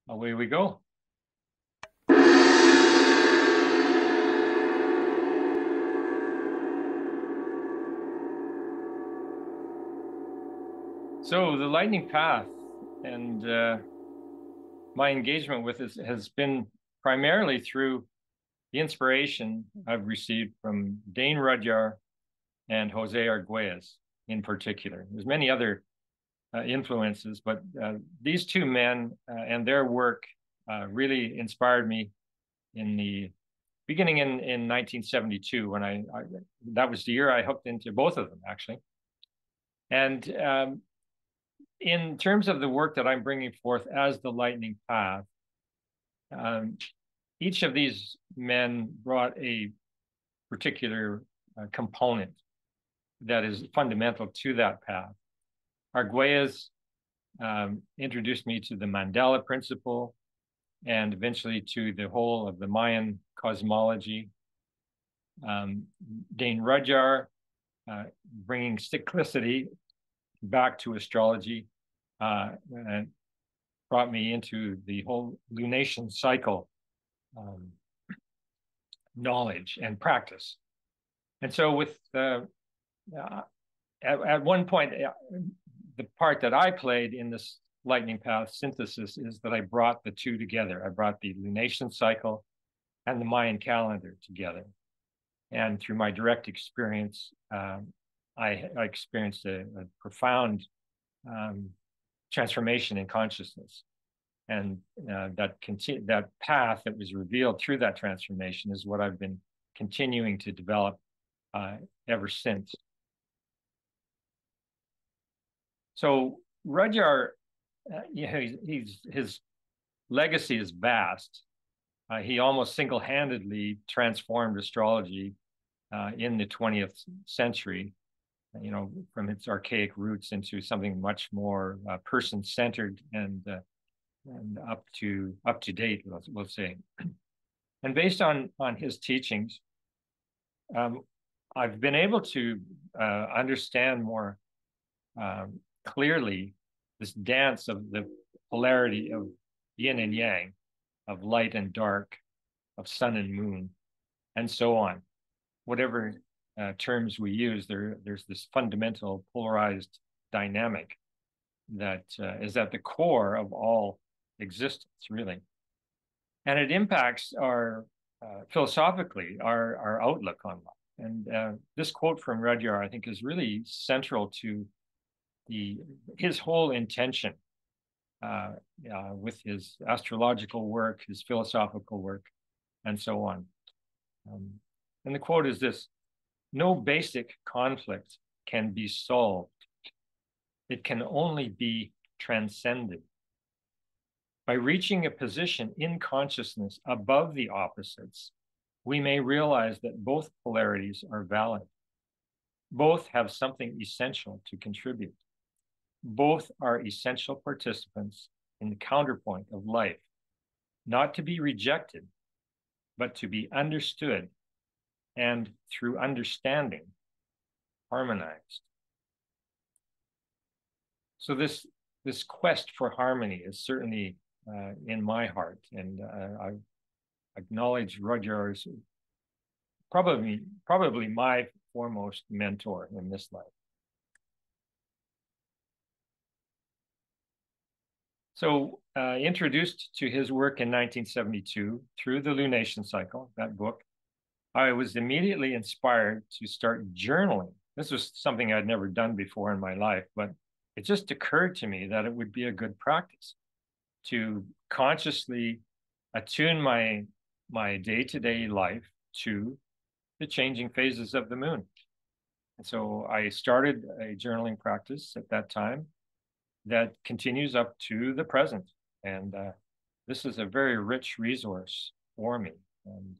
Away we go. So the lightning path and my engagement with this has been primarily through the inspiration I've received from Dane Rudyard and Jose Arguelles in particular. There's many other influences, but these two men and their work really inspired me in the beginning in 1972 when I that was the year I hooked into both of them actually. And in terms of the work that I'm bringing forth as the lightning path, um, each of these men brought a particular component that is fundamental to that path. Arguelles introduced me to the Mandela principle and eventually to the whole of the Mayan cosmology. Dane Rudyard, bringing cyclicity back to astrology, and brought me into the whole lunation cycle knowledge and practice. And so with at one point, the part that I played in this lightning path synthesis is that I brought the two together. I brought the lunation cycle and the Mayan calendar together. And through my direct experience, I experienced a profound transformation in consciousness. And that path that was revealed through that transformation is what I've been continuing to develop ever since. So Rudyard, his legacy is vast. He almost single-handedly transformed astrology in the 20th century, from its archaic roots into something much more person-centered and up to date, we'll say. And based on his teachings, I've been able to understand more clearly this dance of the polarity of yin and yang, of light and dark, of sun and moon, and so on. Whatever terms we use, there's this fundamental polarized dynamic that is at the core of all existence, really. And it impacts our, philosophically, our outlook on life. And this quote from Rudyard, I think, is really central to his whole intention with his astrological work, his philosophical work, and so on. And the quote is this: "No basic conflict can be solved. It can only be transcended. By reaching a position in consciousness above the opposites, we may realize that both polarities are valid. Both have something essential to contribute. Both are essential participants in the counterpoint of life, not to be rejected, but to be understood, and through understanding, harmonized." So this quest for harmony is certainly in my heart, and I acknowledge Rudyard as probably my foremost mentor in this life. So introduced to his work in 1972 through the Lunation Cycle, that book, I was immediately inspired to start journaling. This was something I'd never done before in my life, but it just occurred to me that it would be a good practice to consciously attune my day-to-day life to the changing phases of the moon. And so I started a journaling practice at that time that continues up to the present. And this is a very rich resource for me. And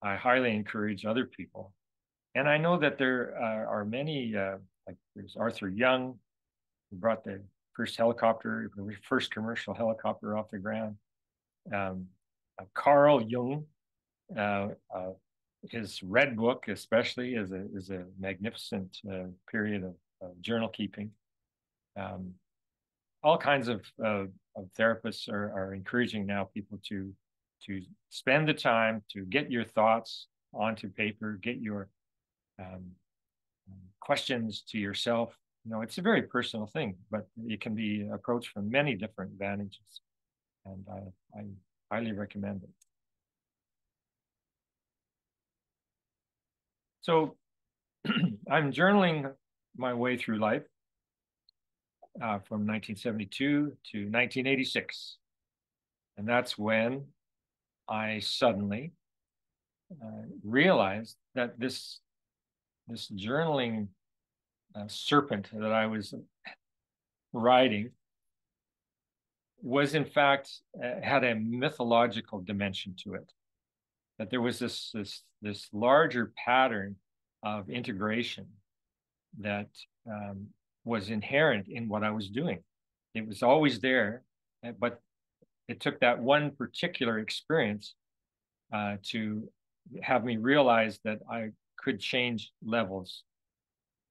I highly encourage other people. And I know that there are many, like there's Arthur Young, who brought the first commercial helicopter off the ground. Carl Jung, his Red Book especially is a magnificent period of journal keeping. All kinds of therapists are encouraging now people to spend the time to get your thoughts onto paper, get your um, questions to yourself. You know, it's a very personal thing, but it can be approached from many different vantages, and I highly recommend it. So I'm journaling my way through life from 1972 to 1986. And that's when I suddenly realized that this journaling serpent that I was riding was in fact had a mythological dimension to it. That there was this larger pattern of integration that was inherent in what I was doing. It was always there, but it took that one particular experience to have me realize that I could change levels.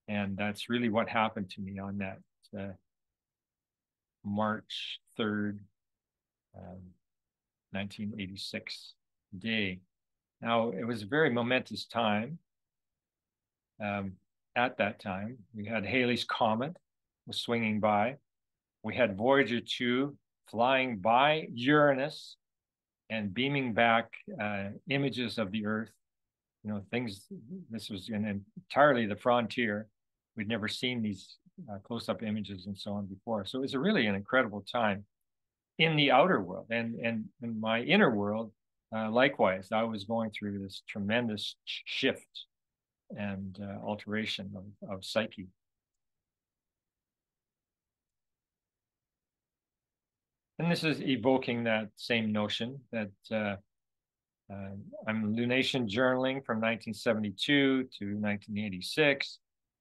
And that's really what happened to me on that March 3rd, 1986 day. Now, it was a very momentous time. At that time, we had Halley's Comet was swinging by. We had Voyager 2 flying by Uranus and beaming back images of the Earth. You know, things, this was entirely the frontier. We'd never seen these close-up images and so on before. So it was really an incredible time in the outer world. And in my inner world, likewise, I was going through this tremendous shift and alteration of psyche. And this is evoking that same notion that I'm lunation journaling from 1972 to 1986.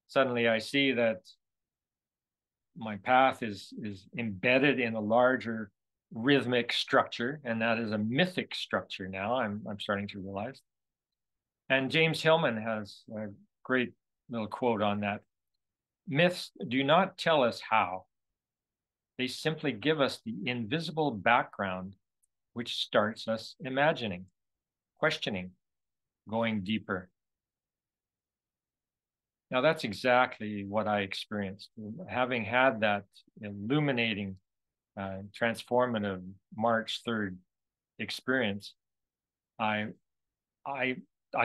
Suddenly I see that my path is embedded in a larger rhythmic structure, and that is a mythic structure now, I'm starting to realize. And James Hillman has a great little quote on that. Myths do not tell us how. They simply give us the invisible background which starts us imagining, questioning, going deeper. Now, that's exactly what I experienced. Having had that illuminating, transformative March 3rd experience, I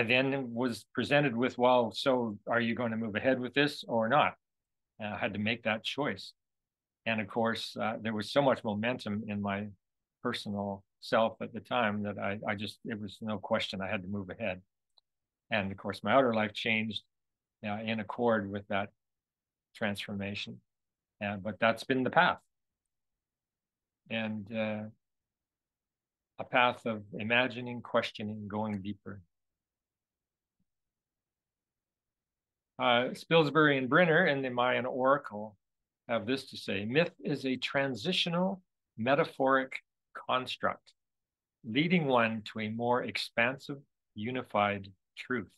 then was presented with, well, so are you going to move ahead with this or not? And I had to make that choice. And of course, there was so much momentum in my personal self at the time that I just, it was no question I had to move ahead. And of course, my outer life changed in accord with that transformation. But that's been the path. And a path of imagining, questioning, going deeper. Spilsbury and Brenner in the Mayan Oracle have this to say: myth is a transitional metaphoric construct, leading one to a more expansive, unified truth.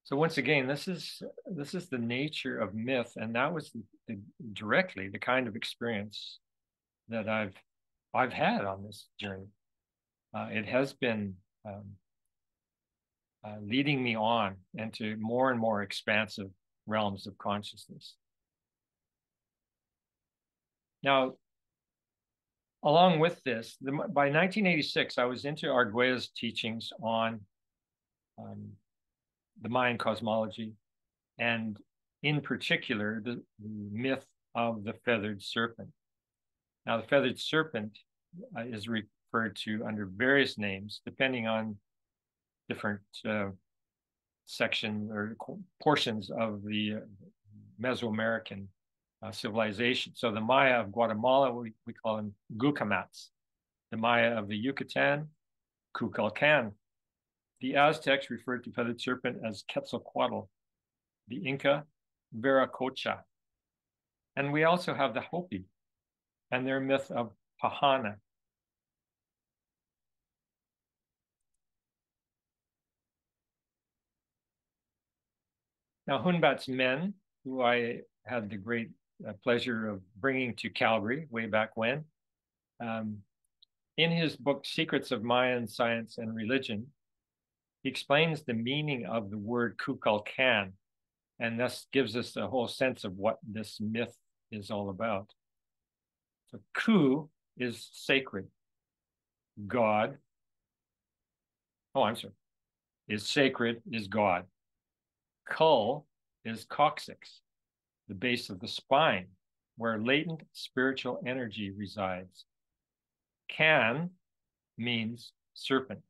So once again, this is the nature of myth, and that was directly the kind of experience that I've had on this journey. It has been leading me on into more and more expansive realms of consciousness. Now, along with this, by 1986, I was into Arguelles' teachings on the Mayan cosmology, and in particular, the myth of the feathered serpent. Now, the feathered serpent is referred to under various names, depending on different sections or portions of the Mesoamerican civilization. So the Maya of Guatemala, we call them Gucamats. The Maya of the Yucatan, Kukulkan. The Aztecs referred to feathered serpent as Quetzalcoatl. The Inca, Viracocha. And we also have the Hopi and their myth of Pahana. Now, Hunbat's men, who I had the great pleasure of bringing to Calgary way back when. In his book, Secrets of Mayan Science and Religion, he explains the meaning of the word Kukulkan, and thus gives us a whole sense of what this myth is all about. So Ku is sacred. God, is sacred, is God. Kul is coccyx, the base of the spine, where latent spiritual energy resides. Kan means serpent.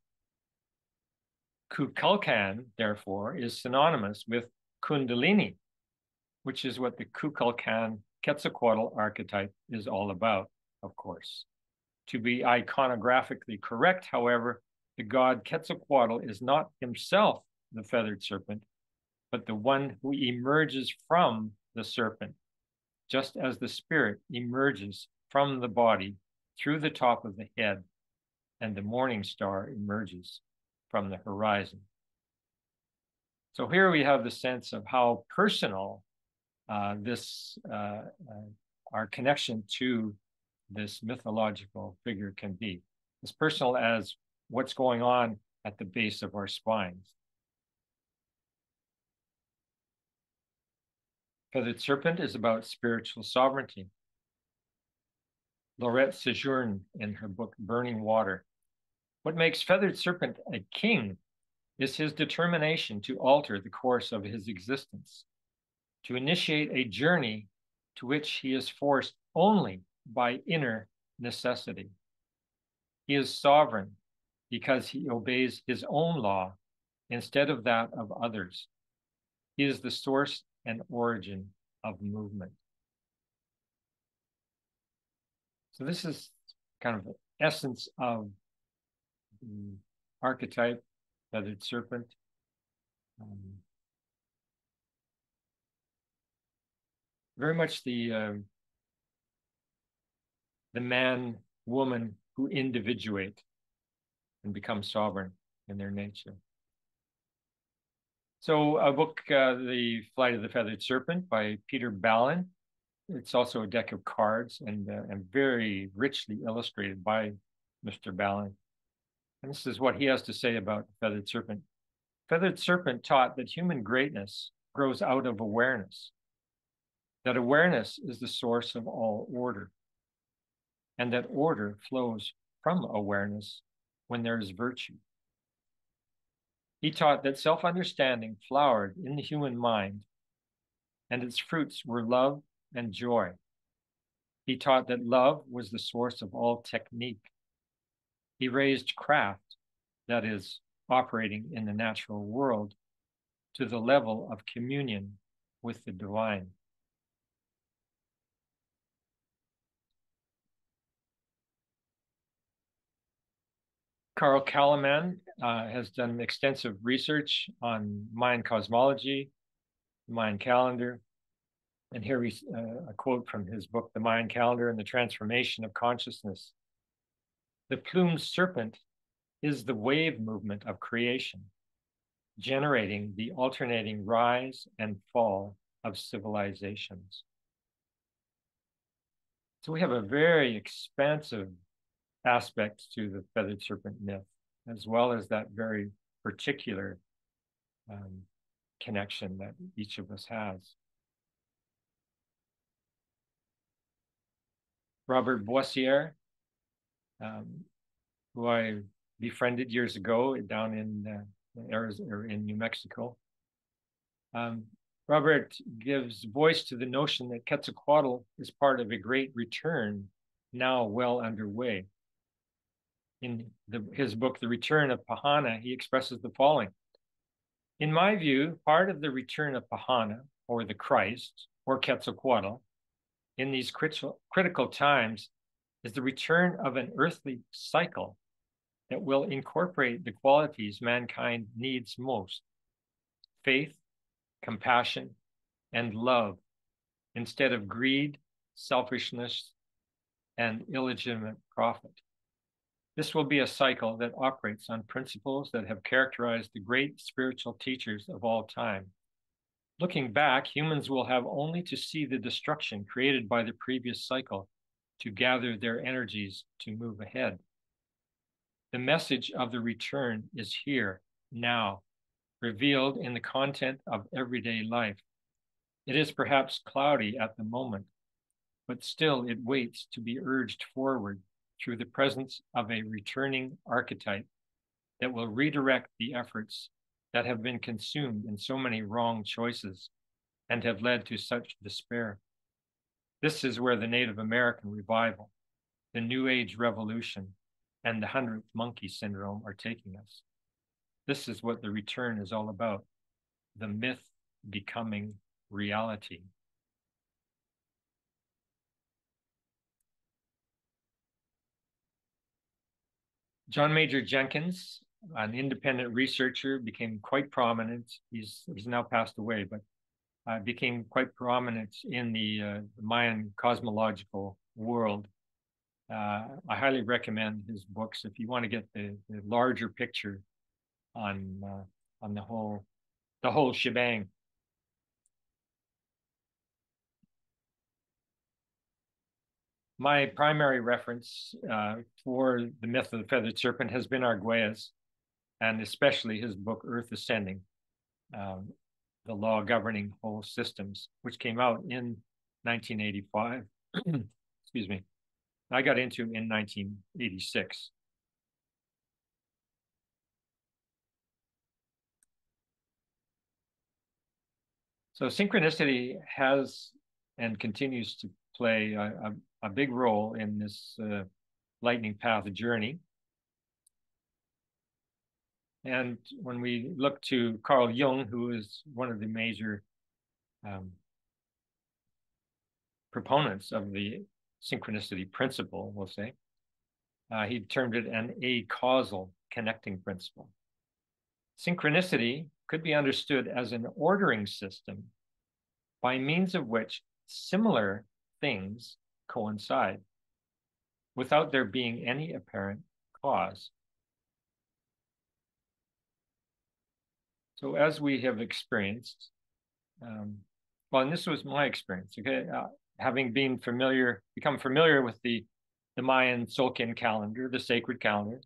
Kukulkan, therefore, is synonymous with Kundalini, which is what the Kukulkan Quetzalcoatl archetype is all about, of course. To be iconographically correct, however, the god Quetzalcoatl is not himself the feathered serpent, but the one who emerges from the serpent, just as the spirit emerges from the body through the top of the head, and the morning star emerges from the horizon. So here we have the sense of how personal our connection to this mythological figure can be, as personal as what's going on at the base of our spines. Feathered Serpent is about spiritual sovereignty. Laurette Sejourne, in her book Burning Water, what makes Feathered Serpent a king is his determination to alter the course of his existence, to initiate a journey to which he is forced only by inner necessity. He is sovereign because he obeys his own law instead of that of others. He is the source and origin of movement. So this is kind of the essence of the archetype, Feathered Serpent. Very much the man, woman who individuate and become sovereign in their nature. So a book, The Flight of the Feathered Serpent by Peter Ballin. It's also a deck of cards and very richly illustrated by Mr. Ballin. And this is what he has to say about the Feathered Serpent. Feathered Serpent taught that human greatness grows out of awareness, that awareness is the source of all order, and that order flows from awareness when there is virtue. He taught that self-understanding flowered in the human mind, and its fruits were love and joy. He taught that love was the source of all technique. He raised craft, that is, operating in the natural world, to the level of communion with the divine. Carl Jung has done extensive research on Mayan cosmology, the Mayan calendar, and here we a quote from his book, The Mayan Calendar and the Transformation of Consciousness. The plumed serpent is the wave movement of creation, generating the alternating rise and fall of civilizations. So we have a very expansive aspect to the feathered serpent myth, as well as that very particular connection that each of us has. Robert Boissiere, who I befriended years ago down in New Mexico. Robert gives voice to the notion that Quetzalcoatl is part of a great return now well underway. In his book, The Return of Pahana, he expresses the following. In my view, part of the return of Pahana, or the Christ, or Quetzalcoatl, in these critical times is the return of an earthly cycle that will incorporate the qualities mankind needs most: faith, compassion, and love, instead of greed, selfishness, and illegitimate profit. This will be a cycle that operates on principles that have characterized the great spiritual teachers of all time: Looking back, humans will have only to see the destruction created by the previous cycle to gather their energies to move ahead. The message of the return is here, now, revealed in the content of everyday life. It is perhaps cloudy at the moment, but still it waits to be urged forward through the presence of a returning archetype that will redirect the efforts that have been consumed in so many wrong choices and have led to such despair. This is where the Native American revival, the New Age revolution, and the 100th monkey syndrome are taking us. This is what the return is all about, the myth becoming reality. John Major Jenkins, an independent researcher, became quite prominent. He's now passed away, but became quite prominent in the Mayan cosmological world. I highly recommend his books if you want to get the larger picture on the whole shebang. My primary reference for the myth of the feathered serpent has been Arguelles, and especially his book Earth Ascending, the law governing whole systems, which came out in 1985. Excuse me. I got into in 1986. So synchronicity has and continues to play a big role in this lightning path journey. And when we look to Carl Jung, who is one of the major proponents of the synchronicity principle, we'll say, he termed it an acausal connecting principle. Synchronicity could be understood as an ordering system by means of which similar things coincide without there being any apparent cause. So as we have experienced, well, and this was my experience, okay, having become familiar with the Mayan Tzolk'in calendar, the sacred calendar,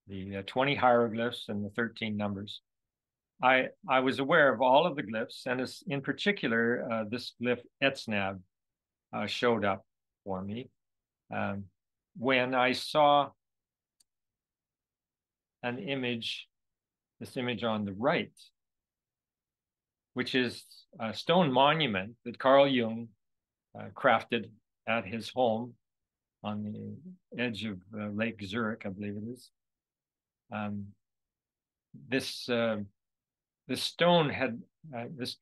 the 20 hieroglyphs and the 13 numbers. I was aware of all of the glyphs, and in particular, this glyph Etznab showed up for me when I saw an image, this image on the right, which is a stone monument that Carl Jung crafted at his home on the edge of Lake Zurich, I believe it is. This stone had this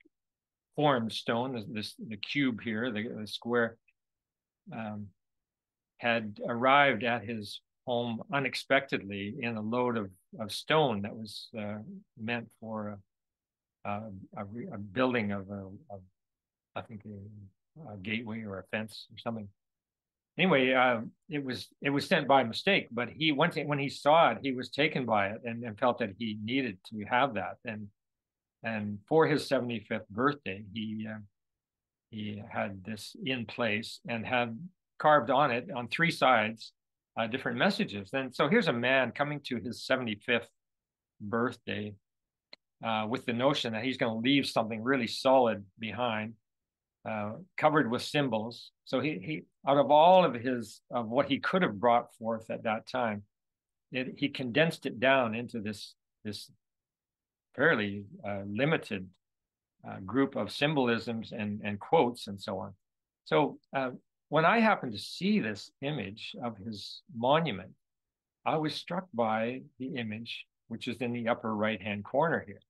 formed stone, the cube here, the square, had arrived at his home unexpectedly in a load of stone that was meant for a building of I think a gateway or a fence or something. Anyway, it was sent by mistake, but when he saw it, he was taken by it and felt that he needed to have that. And for his 75th birthday, he had this in place and had carved on it on three sides different messages. And so here's a man coming to his 75th birthday with the notion that he's going to leave something really solid behind, covered with symbols. So he out of all of what he could have brought forth at that time, he condensed it down into this fairly limited group of symbolisms and quotes and so on. So when I happened to see this image of his monument, I was struck by the image, which is in the upper right-hand corner here,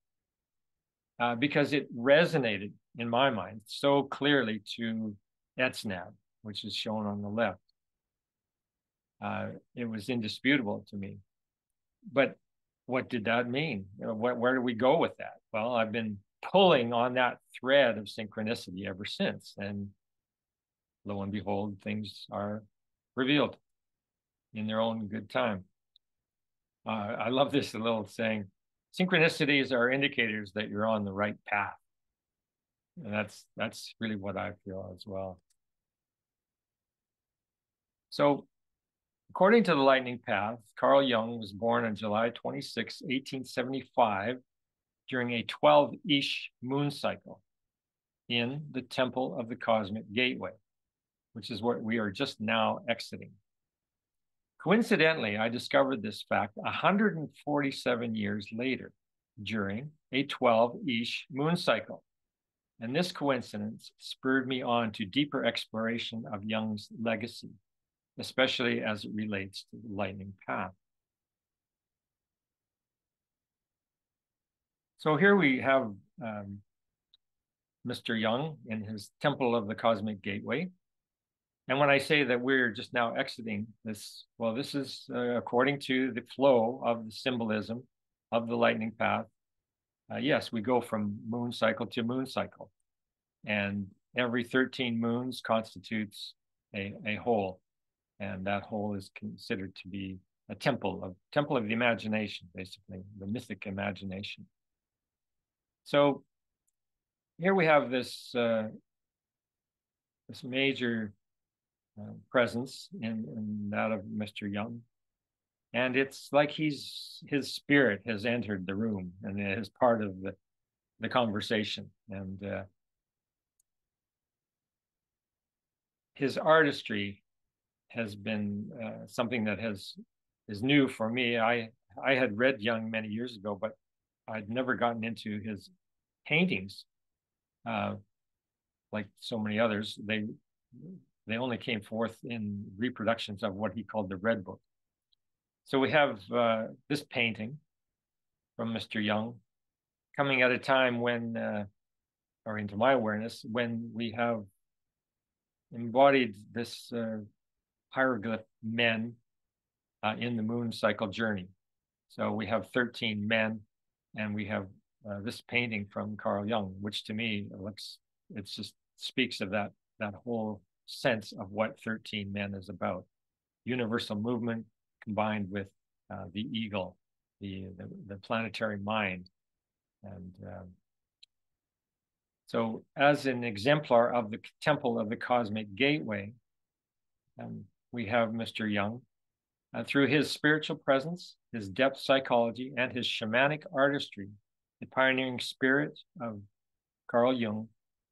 because it resonated in my mind so clearly to Etznab, which is shown on the left. It was indisputable to me. But what did that mean? Where do we go with that? Well, I've been pulling on that thread of synchronicity ever since. And lo and behold, things are revealed in their own good time. I love this little saying, synchronicities are indicators that you're on the right path. And that's really what I feel as well. So according to the lightning path, Carl Jung was born on July 26, 1875, during a 12-ish moon cycle in the Temple of the Cosmic Gateway, which is what we are just now exiting. Coincidentally, I discovered this fact 147 years later during a 12-ish moon cycle. And this coincidence spurred me on to deeper exploration of Jung's legacy, especially as it relates to the lightning path. So here we have Mr. Jung in his Temple of the Cosmic Gateway. And when I say that we're just now exiting this, well, this is according to the flow of the symbolism of the lightning path. Yes, we go from moon cycle to moon cycle. And every 13 moons constitutes a whole. And that whole is considered to be a temple of the imagination, basically, the mythic imagination. So here we have this this major presence in that of Mr. Jung. And it's like his spirit has entered the room and is part of the conversation. And his artistry has been something that is new for me. I had read Jung many years ago, but I'd never gotten into his paintings. Like so many others, they only came forth in reproductions of what he called the Red Book. So we have this painting from Mr. Jung coming at a time when, or into my awareness, when we have embodied this hieroglyph men in the moon cycle journey. So we have 13 men, and we have this painting from Carl Jung, which to me it just speaks of that whole sense of what 13 men is about. Universal movement combined with the eagle, the planetary mind. And so as an exemplar of the Temple of the Cosmic Gateway, we have Mr. Jung. Through his spiritual presence, his depth psychology, and his shamanic artistry, the pioneering spirit of Carl Jung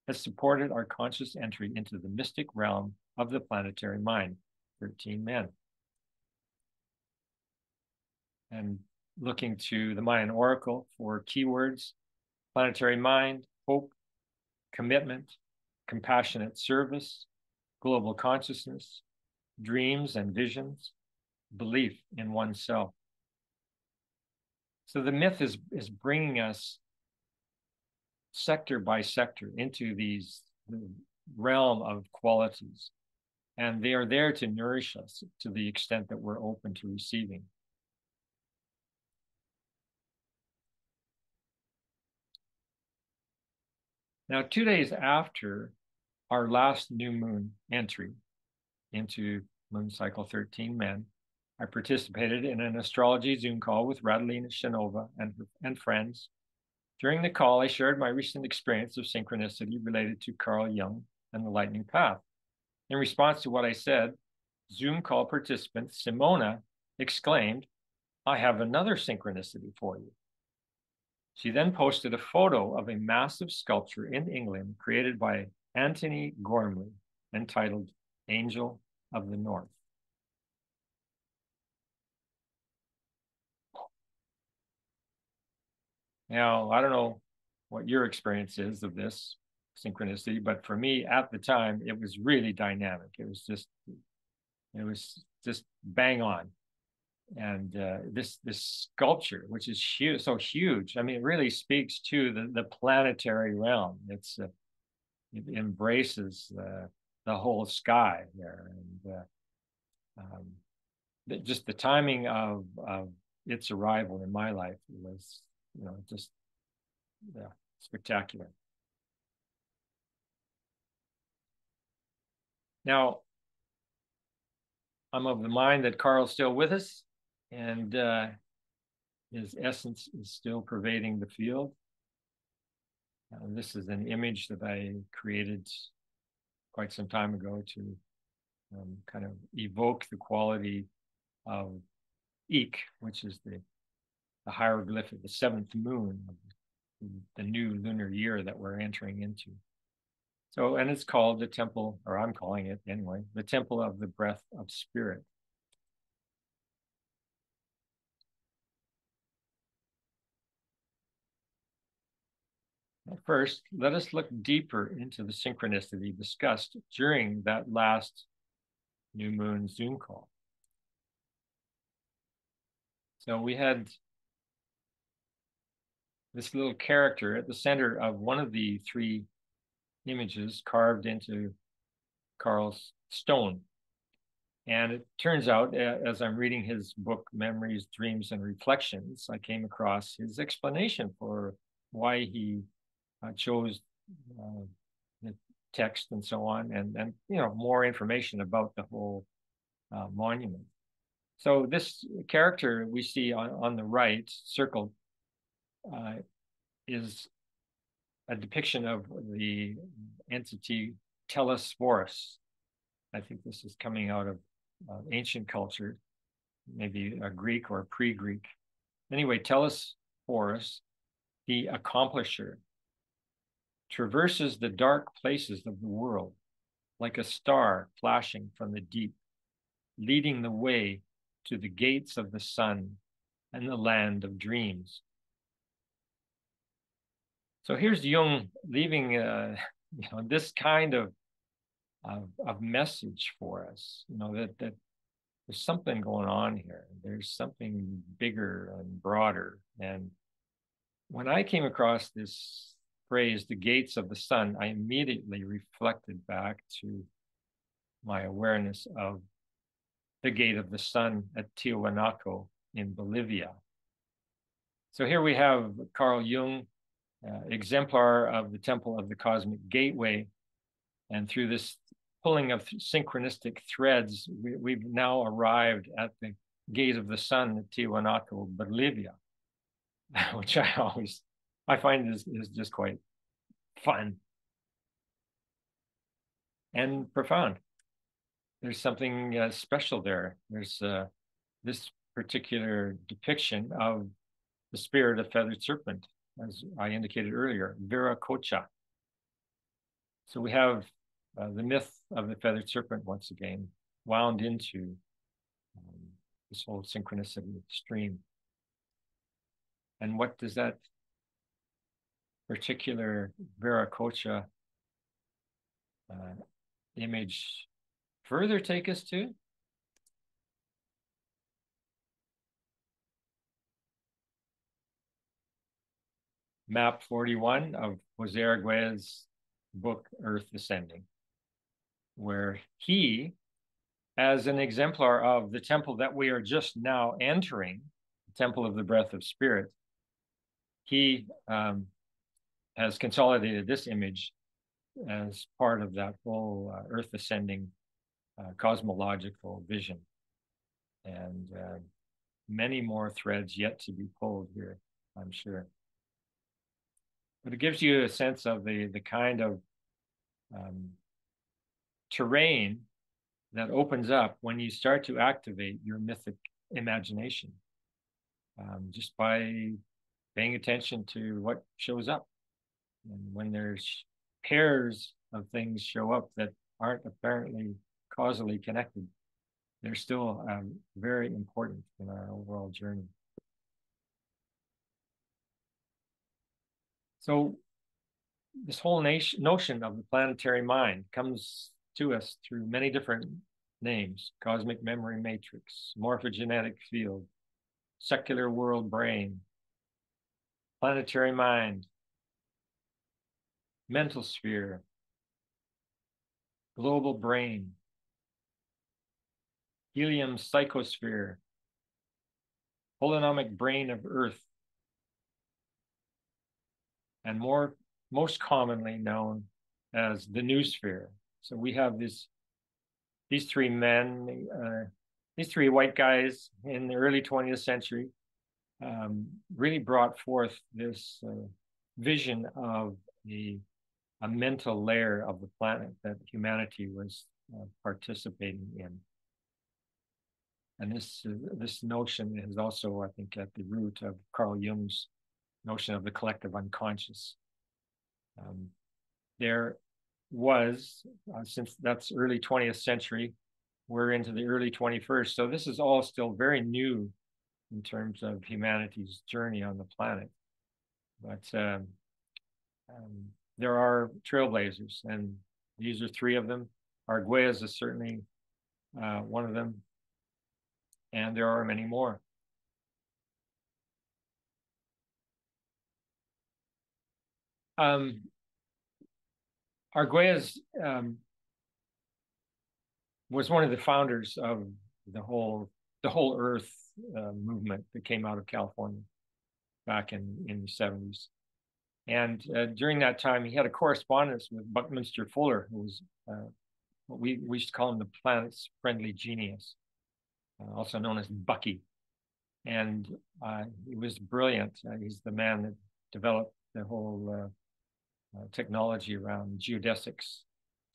has supported our conscious entry into the mystic realm of the planetary mind, 13 men. And looking to the Mayan Oracle for keywords: planetary mind, hope, commitment, compassionate service, global consciousness, dreams and visions, belief in oneself. So the myth is bringing us sector by sector into the realm of qualities. And they are there to nourish us to the extent that we're open to receiving. Now, 2 days after our last new moon entry into moon cycle 13 men, I participated in an astrology Zoom call with Radalina Shanova and friends. During the call, I shared my recent experience of synchronicity related to Carl Jung and the lightning path. In response to what I said, Zoom call participant Simona exclaimed, "I have another synchronicity for you." She then posted a photo of a massive sculpture in England created by Anthony Gormley entitled Angel of the North. Now, I don't know what your experience is of this synchronicity, but for me at the time, it was really dynamic. It was just bang on. And this sculpture, which is huge, so huge, I mean, it really speaks to the planetary realm. It embraces the whole sky there, and just the timing of its arrival in my life was, just spectacular. Now, I'm of the mind that Carl's still with us, and his essence is still pervading the field. This is an image that I created quite some time ago to kind of evoke the quality of Ik, which is the hieroglyphic, the seventh moon of the new lunar year that we're entering into. So, and it's called the temple, or I'm calling it anyway, the temple of the breath of spirit. First, let us look deeper into the synchronicity discussed during that last new moon Zoom call. So we had this little character at the center of one of the three images carved into Carl's stone. And it turns out, as I'm reading his book, Memories, Dreams, and Reflections, I came across his explanation for why he chose the text and so on, and more information about the whole monument. So this character we see on the right, circled, is a depiction of the entity Telesphorus. I think this is coming out of ancient culture, maybe a Greek or pre-Greek. Anyway, Telesphorus, the accomplisher, traverses the dark places of the world like a star flashing from the deep, leading the way to the gates of the sun and the land of dreams. So here's Jung leaving this kind of message for us, that there's something going on here. There's something bigger and broader. And when I came across this phrase, the gates of the sun, I immediately reflected back to my awareness of the gate of the sun at Tiwanaku in Bolivia. So here we have Carl Jung, exemplar of the Temple of the Cosmic Gateway. And through this pulling of synchronistic threads, we've now arrived at the gate of the sun at Tiwanaku, Bolivia, which I find is just quite fun and profound. There's something special there. There's this particular depiction of the spirit of feathered serpent, as I indicated earlier, Viracocha. So we have the myth of the feathered serpent once again wound into this whole synchronicity stream. And what does that particular Viracocha image further take us to? Map 41 of Jose Arguelles' book, Earth Ascending, where he, as an exemplar of the temple that we are just now entering, the temple of the breath of spirit, he has consolidated this image as part of that whole Earth Ascending cosmological vision. And many more threads yet to be pulled here, I'm sure. But it gives you a sense of the kind of terrain that opens up when you start to activate your mythic imagination, just by paying attention to what shows up. And when there's pairs of things show up that aren't apparently causally connected, they're still very important in our overall journey. So this whole notion of the planetary mind comes to us through many different names: cosmic memory matrix, morphogenetic field, secular world brain, planetary mind, mental sphere, global brain, helium psychosphere, holonomic brain of Earth, and most commonly known as the noosphere. So we have these three men, these three white guys in the early 20th century, really brought forth this vision of a mental layer of the planet that humanity was participating in. And this notion is also, I think, at the root of Carl Jung's notion of the collective unconscious. There was, since that's early 20th century, we're into the early 21st. So this is all still very new in terms of humanity's journey on the planet. But there are trailblazers, and these are three of them. Arguelles is certainly one of them, and there are many more. Arguelles was one of the founders of the whole Earth movement that came out of California back in the 70s. And during that time, he had a correspondence with Buckminster Fuller, who was what we used to call him the planet's friendly genius, also known as Bucky. And he was brilliant. He's the man that developed the whole technology around geodesics,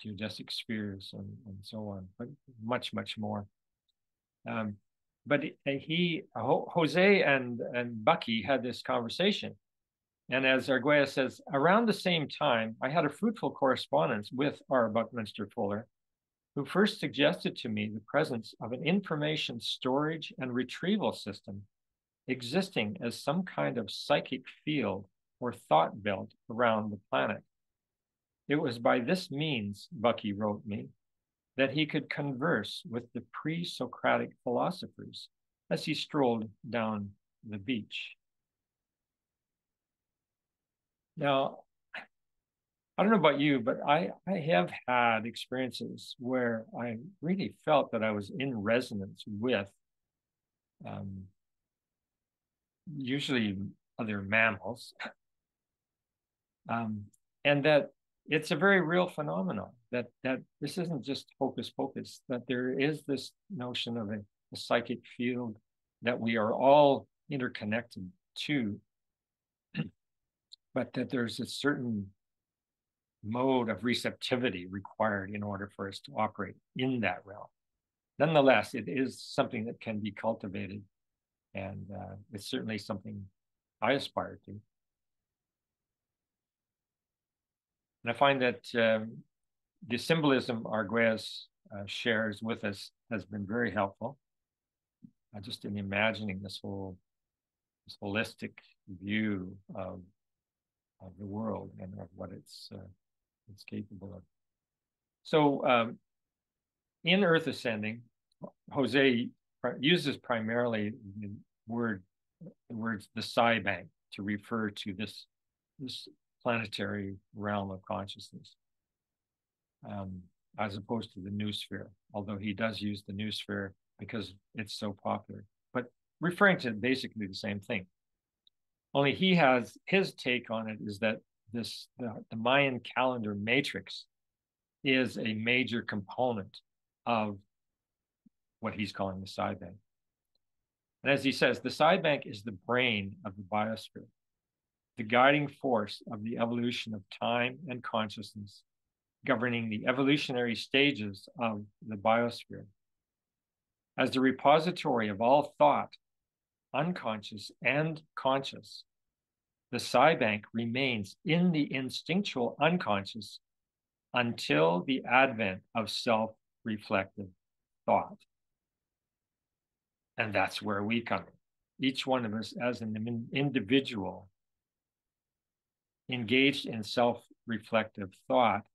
geodesic spheres, and so on, but much, much more. But Jose and Bucky had this conversation. And as Arguelles says, around the same time, I had a fruitful correspondence with R. Buckminster Fuller, who first suggested to me the presence of an information storage and retrieval system existing as some kind of psychic field or thought belt around the planet. It was by this means, Bucky wrote me, that he could converse with the pre-Socratic philosophers as he strolled down the beach. Now, I don't know about you, but I have had experiences where I really felt that I was in resonance with usually other mammals, and that it's a very real phenomenon, that this isn't just hocus pocus, that there is this notion of a psychic field that we are all interconnected to, but that there's a certain mode of receptivity required in order for us to operate in that realm. Nonetheless, it is something that can be cultivated, and it's certainly something I aspire to. And I find that the symbolism Arguelles shares with us has been very helpful, just in imagining this holistic view of the world and of what it's capable of. So in Earth Ascending, Jose uses primarily the words the psi bank to refer to this planetary realm of consciousness, as opposed to the noosphere, although he does use the noosphere because it's so popular, but referring to basically the same thing. Only he has his take on it is that the Mayan calendar matrix is a major component of what he's calling the psi bank. And as he says, the psi bank is the brain of the biosphere, the guiding force of the evolution of time and consciousness, governing the evolutionary stages of the biosphere. As the repository of all thought, unconscious and conscious, the psi bank remains in the instinctual unconscious until the advent of self-reflective thought. And that's where we come in. Each one of us as an individual engaged in self-reflective thought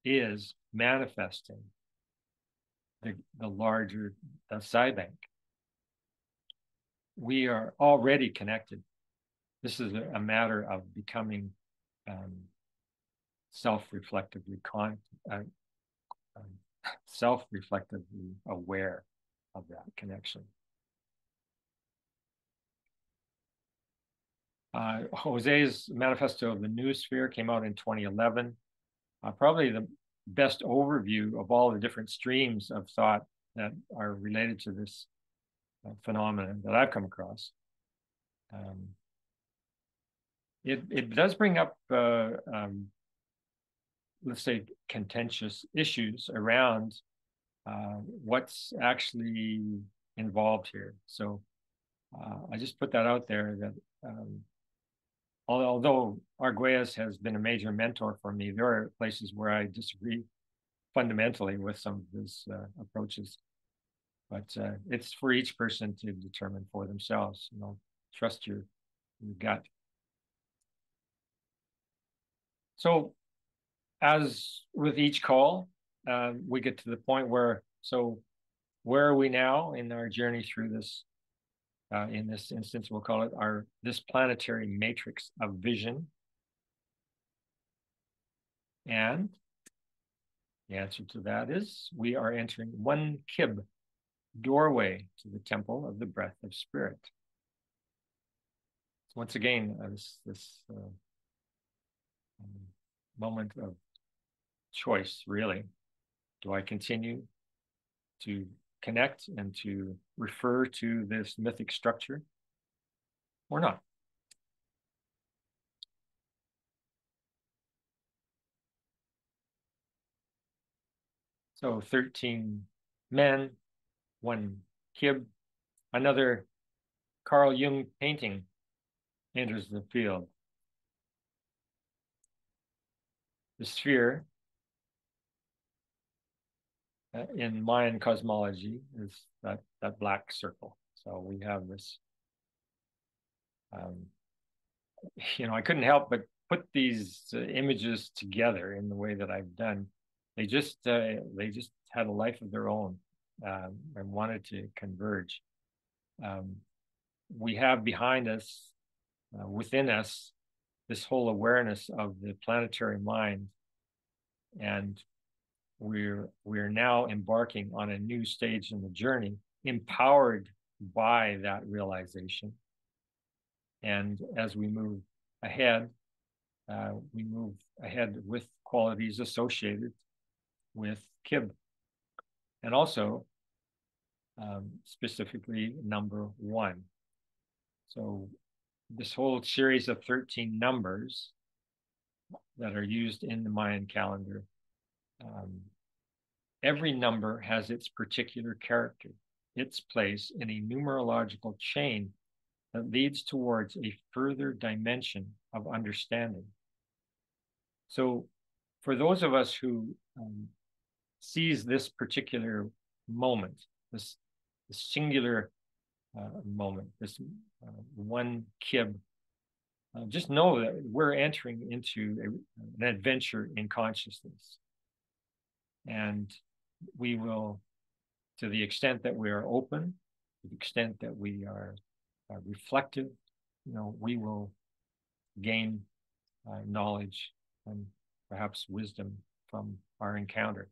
is manifesting the larger psi bank. We are already connected. This is a matter of becoming self-reflectively aware of that connection. Jose's Manifesto of the Noosphere came out in 2011. Probably the best overview of all the different streams of thought that are related to this phenomenon that I've come across. it does bring up, let's say, contentious issues around what's actually involved here. So I just put that out there that although Arguelles has been a major mentor for me, there are places where I disagree fundamentally with some of his approaches. But it's for each person to determine for themselves. Trust your gut. So as with each call, we get to the point where, so where are we now in our journey through this? In this instance, we'll call it this planetary matrix of vision. And the answer to that is we are entering one kib, doorway to the temple of the breath of spirit. So once again, this moment of choice, really. Do I continue to connect and to refer to this mythic structure or not? So 13 men, one kib. Another Carl Jung painting enters the field. The sphere in Mayan cosmology is that black circle. So we have this, I couldn't help but put these images together in the way that I've done. They just had a life of their own and wanted to converge. We have behind us, within us, this whole awareness of the planetary mind, and we're now embarking on a new stage in the journey, empowered by that realization. And as we move ahead with qualities associated with Kib, and also specifically number 1. So this whole series of 13 numbers that are used in the Mayan calendar, every number has its particular character, its place in a numerological chain that leads towards a further dimension of understanding. So for those of us who sees this particular moment, this singular moment, this one Kib, just know that we're entering into an adventure in consciousness. And we will, to the extent that we are open, to the extent that we are reflective, we will gain knowledge and perhaps wisdom from our encounter.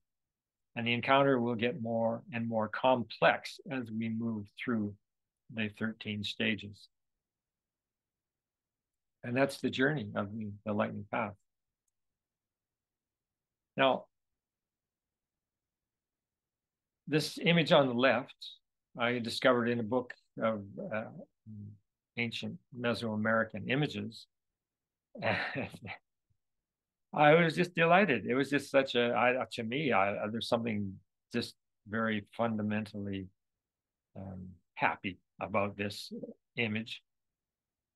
And the encounter will get more and more complex as we move through the 13 stages. And that's the journey of the lightning path. Now, this image on the left, I discovered in a book of ancient Mesoamerican images. And I was just delighted. It was just such to me, there's something just very fundamentally happy about this image.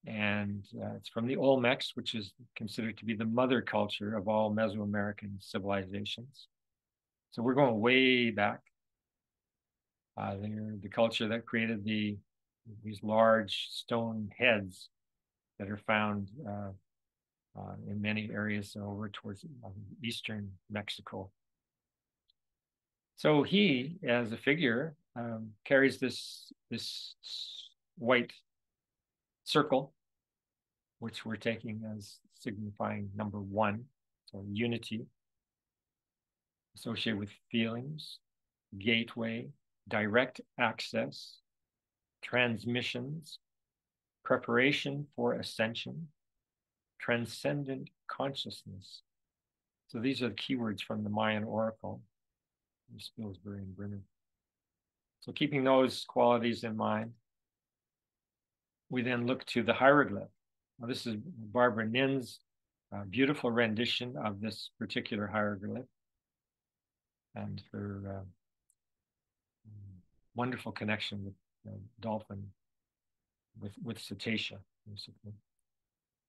And it's from the Olmecs, which is considered to be the mother culture of all Mesoamerican civilizations. So we're going way back. They're the culture that created these large stone heads that are found in many areas over towards eastern Mexico. So he, as a figure, carries this white circle, which we're taking as signifying number 1, so unity, associated with feelings, gateway, direct access, transmissions, preparation for ascension, transcendent consciousness. So these are the keywords from the Mayan oracle, Spilsbury and Brenner. So keeping those qualities in mind, we then look to the hieroglyph. This is Barbara Nin's beautiful rendition of this particular hieroglyph and her wonderful connection with dolphin, with cetacea, basically.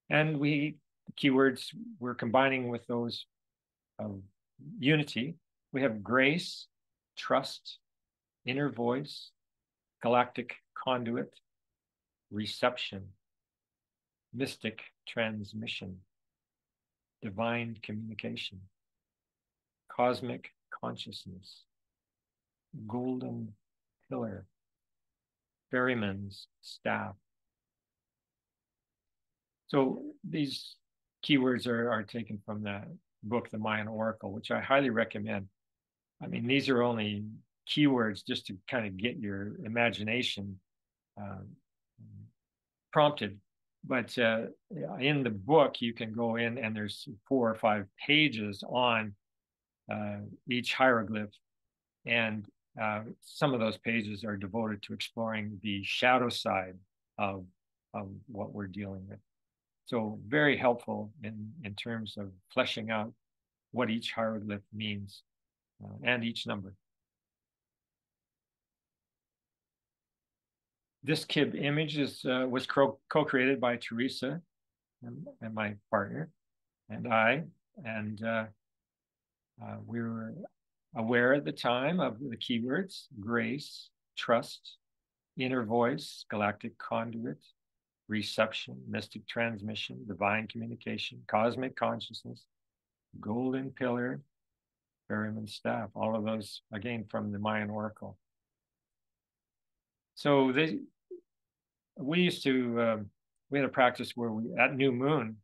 And the keywords we're combining with those of unity. We have grace, trust, inner voice, galactic conduit, reception, mystic transmission, divine communication, cosmic consciousness, golden pillar, ferryman's staff. So these keywords are taken from the book, The Mayan Oracle, which I highly recommend. I mean, these are only keywords just to kind of get your imagination prompted. But in the book, you can go in and there's 4 or 5 pages on each hieroglyph. And some of those pages are devoted to exploring the shadow side of what we're dealing with. So very helpful in terms of fleshing out what each hieroglyph means and each number. This Kib image was co-created by Teresa and my partner and I, and we were aware at the time of the keywords: grace, trust, inner voice, galactic conduit, reception, mystic transmission, divine communication, cosmic consciousness, golden pillar, ferryman's staff. All of those, again, from the Mayan Oracle. So we used to, we had a practice where at new moon,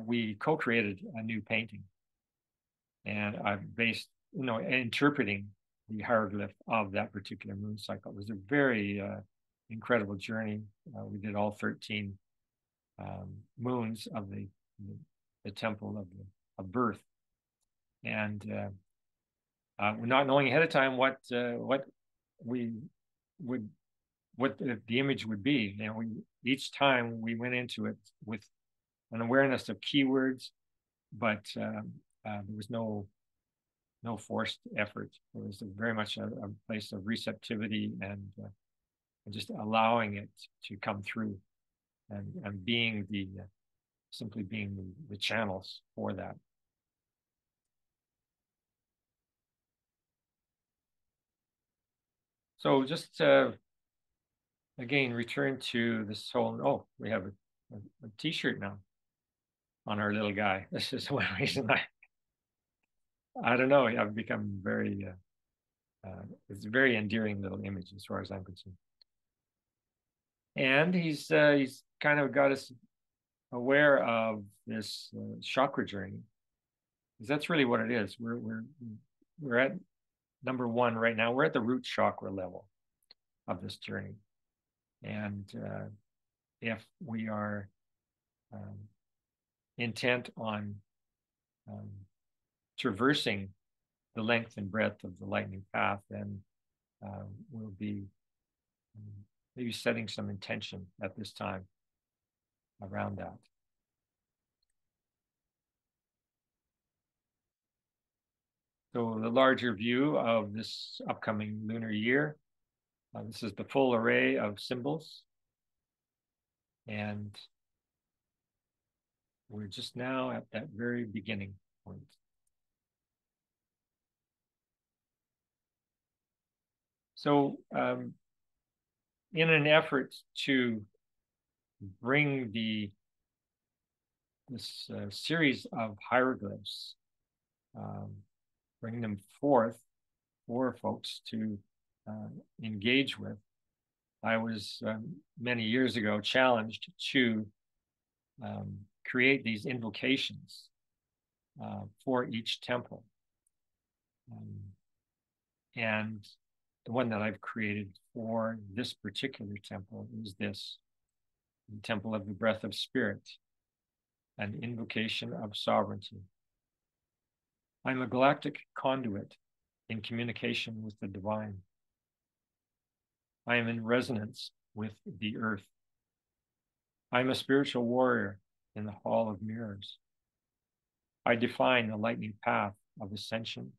we co-created a new painting. And I based, interpreting the hieroglyph of that particular moon cycle. It was a very incredible journey. We did all 13 moons of the temple of birth, and not knowing ahead of time what we would, what the image would be. Each time we went into it with an awareness of keywords, but there was no forced effort. It was very much a place of receptivity and just allowing it to come through, and being simply being the channels for that. So just again, return to this whole, oh, we have a t-shirt now on our little guy. This is one reason I don't know, I've become very, it's a very endearing little image as far as I'm concerned. And he's kind of got us aware of this chakra journey, because that's really what it is. We're at number 1 right now. We're at the root chakra level of this journey. And if we are intent on traversing the length and breadth of the lightning path, then we'll be maybe setting some intention at this time around that. So the larger view of this upcoming lunar year, this is the full array of symbols. And we're just now at that very beginning point. So in an effort to bring this series of hieroglyphs, bring them forth for folks to engage with, I was many years ago challenged to create these invocations for each temple. And the one that I've created for this particular temple is this: the Temple of the Breath of Spirit, an invocation of sovereignty. I'm a galactic conduit in communication with the divine. I am in resonance with the earth. I'm a spiritual warrior in the hall of mirrors. I define the lightning path of ascension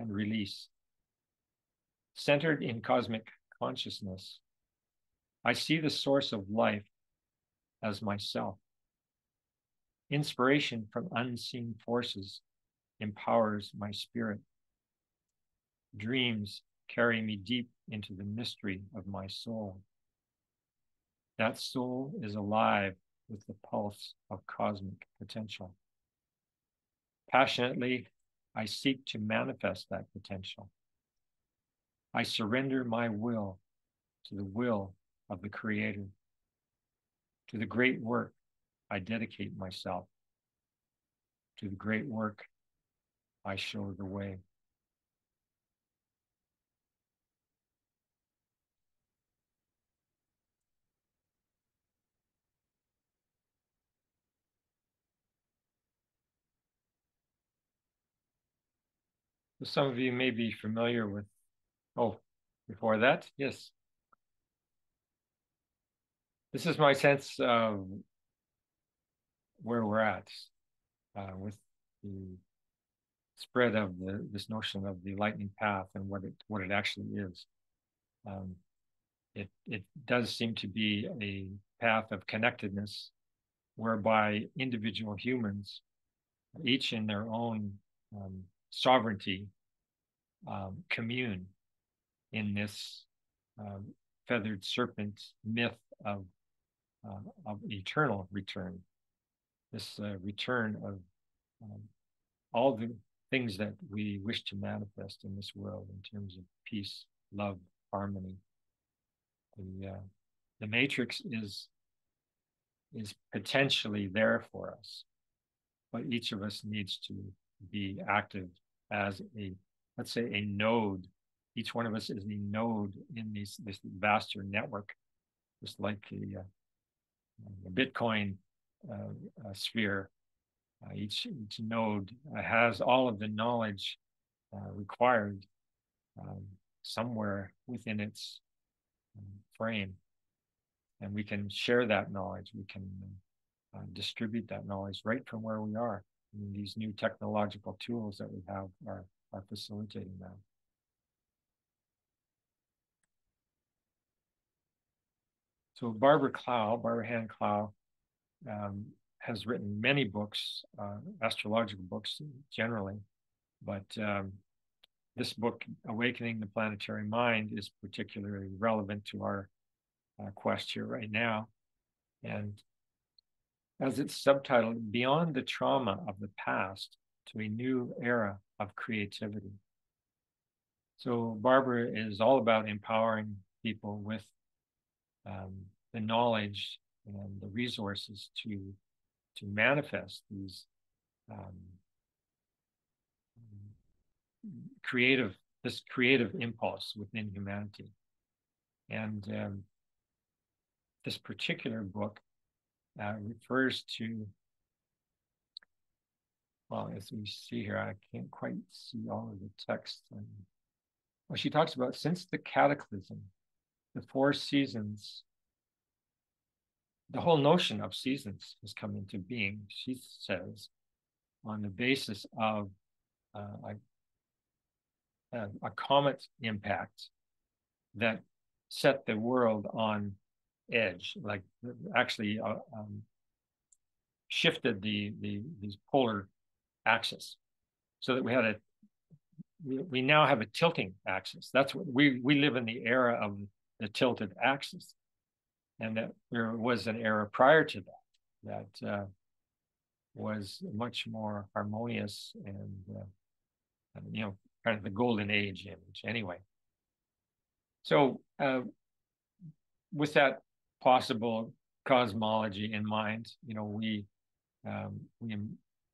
and release. Centered in cosmic consciousness, I see the source of life as myself. Inspiration from unseen forces empowers my spirit. Dreams carry me deep into the mystery of my soul. That soul is alive with the pulse of cosmic potential. Passionately, I seek to manifest that potential. I surrender my will to the will of the Creator. To the great work, I dedicate myself. To the great work, I show the way. So some of you may be familiar with, oh, before that, yes. This is my sense of where we're at with the spread of this notion of the lightning path and what it actually is. It does seem to be a path of connectedness whereby individual humans, each in their own sovereignty, commune in this feathered serpent myth of eternal return, this return of all the things that we wish to manifest in this world in terms of peace, love, harmony. The matrix is potentially there for us, but each of us needs to be active as let's say a node. Each one of us is a node in this vaster network, just like a Bitcoin sphere. Each node has all of the knowledge required somewhere within its frame, and we can share that knowledge. We can distribute that knowledge right from where we are. I mean, these new technological tools that we have are facilitating that. So Barbara Hand Clow, has written many books, astrological books generally, but this book, Awakening the Planetary Mind, is particularly relevant to our quest here right now. And as it's subtitled, Beyond the Trauma of the Past to a New Era of Creativity. So Barbara is all about empowering people with the knowledge and the resources to manifest these creative impulse within humanity. And this particular book refers to, well, as we see here, I can't quite see all of the text. Well, she talks about, since the cataclysm, the 4 seasons, the whole notion of seasons has come into being, she says, on the basis of a comet impact that set the world on edge, like actually shifted these polar axis, so that we now have a tilting axis. That's what we live in, the era of the tilted axis, and that there was an era prior to that was much more harmonious and kind of the golden age image anyway. So with that possible cosmology in mind, we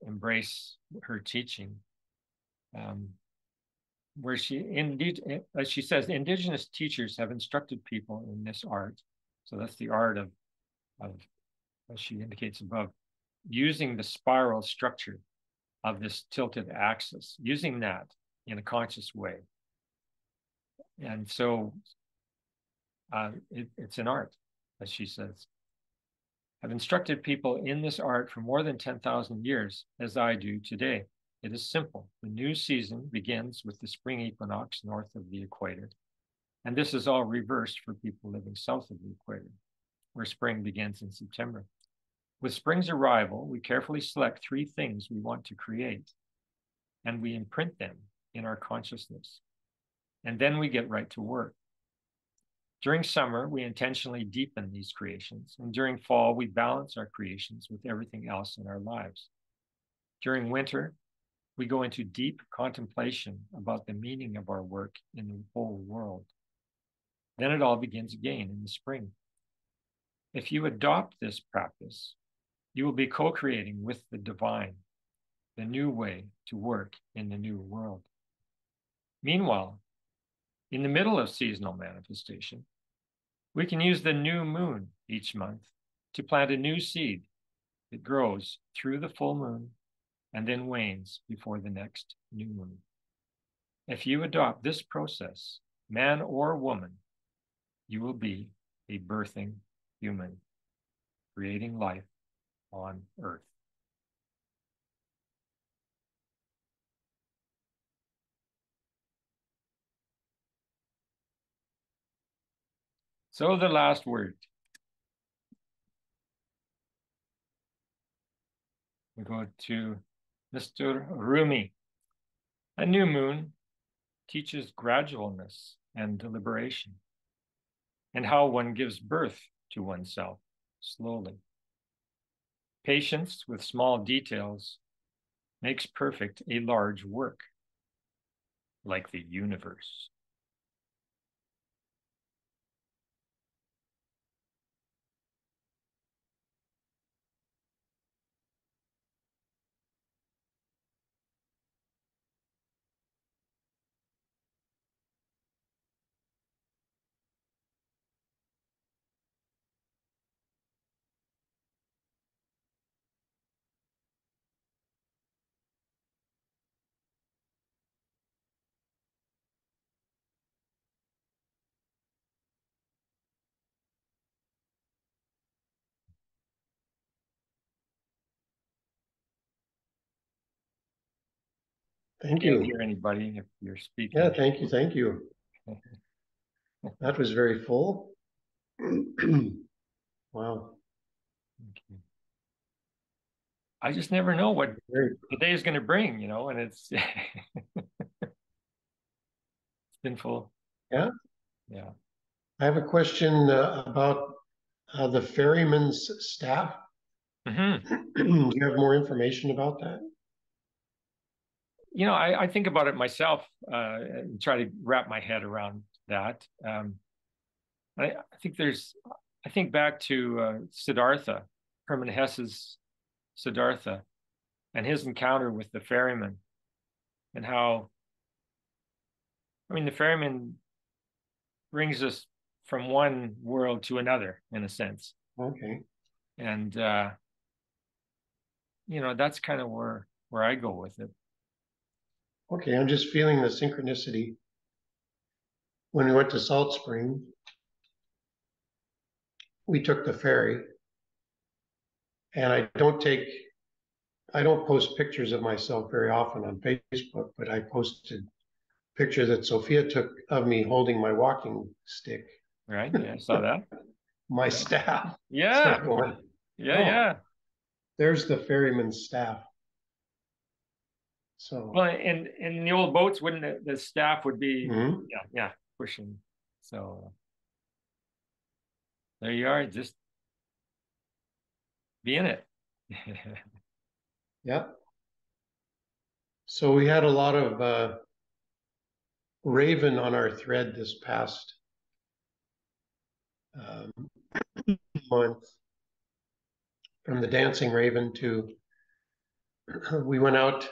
embrace her teaching, where as she says, indigenous teachers have instructed people in this art. So that's the art of as she indicates above, using the spiral structure of this tilted axis, using that in a conscious way. And so it's an art, as she says. I've instructed people in this art for more than 10,000 years, as I do today. It is simple. The new season begins with the spring equinox north of the equator. And this is all reversed for people living south of the equator, where spring begins in September. With spring's arrival, we carefully select 3 things we want to create, and we imprint them in our consciousness. And then we get right to work. During summer, we intentionally deepen these creations, and during fall, we balance our creations with everything else in our lives. During winter, we go into deep contemplation about the meaning of our work in the whole world. Then it all begins again in the spring. If you adopt this practice, you will be co-creating with the divine, the new way to work in the new world. Meanwhile, in the middle of seasonal manifestation, we can use the new moon each month to plant a new seed that grows through the full moon and then wanes before the next new moon. If you adopt this process, man or woman, you will be a birthing human, creating life on earth. So the last word. We go to Mr. Rumi. A new moon teaches gradualness and deliberation, and how one gives birth to oneself slowly. Patience with small details makes perfect a large work, like the universe. Thank Can't you. hear anybody if you're speaking. Yeah, thank you. Thank you. That was very full. Wow. Okay. I just never know what Very, the day is going to bring, you know, and it's it's been full. yeah. Yeah. I have a question about the ferryman's staff. Mm-hmm. Do you have more information about that? You know, I think about it myself and try to wrap my head around that. I think back to Siddhartha, Hermann Hesse's Siddhartha, and his encounter with the ferryman, and how, I mean, the ferryman brings us from one world to another, in a sense. Okay. And, you know, that's kind of where I go with it. Okay, I'm just feeling the synchronicity. When we went to Salt Spring, we took the ferry, and I don't post pictures of myself very often on Facebook, but I posted a picture that Sophia took of me holding my walking stick, Right? Yeah, I saw that. my staff. So Yeah. I'm going, Yeah. oh, Yeah. there's the ferryman's staff. So, Well, and in the old boats, wouldn't the staff would be, mhm. yeah, pushing. So there you are, just be in it. Yeah. So we had a lot of Raven on our thread this past um, month. From the Dancing Raven to, we went out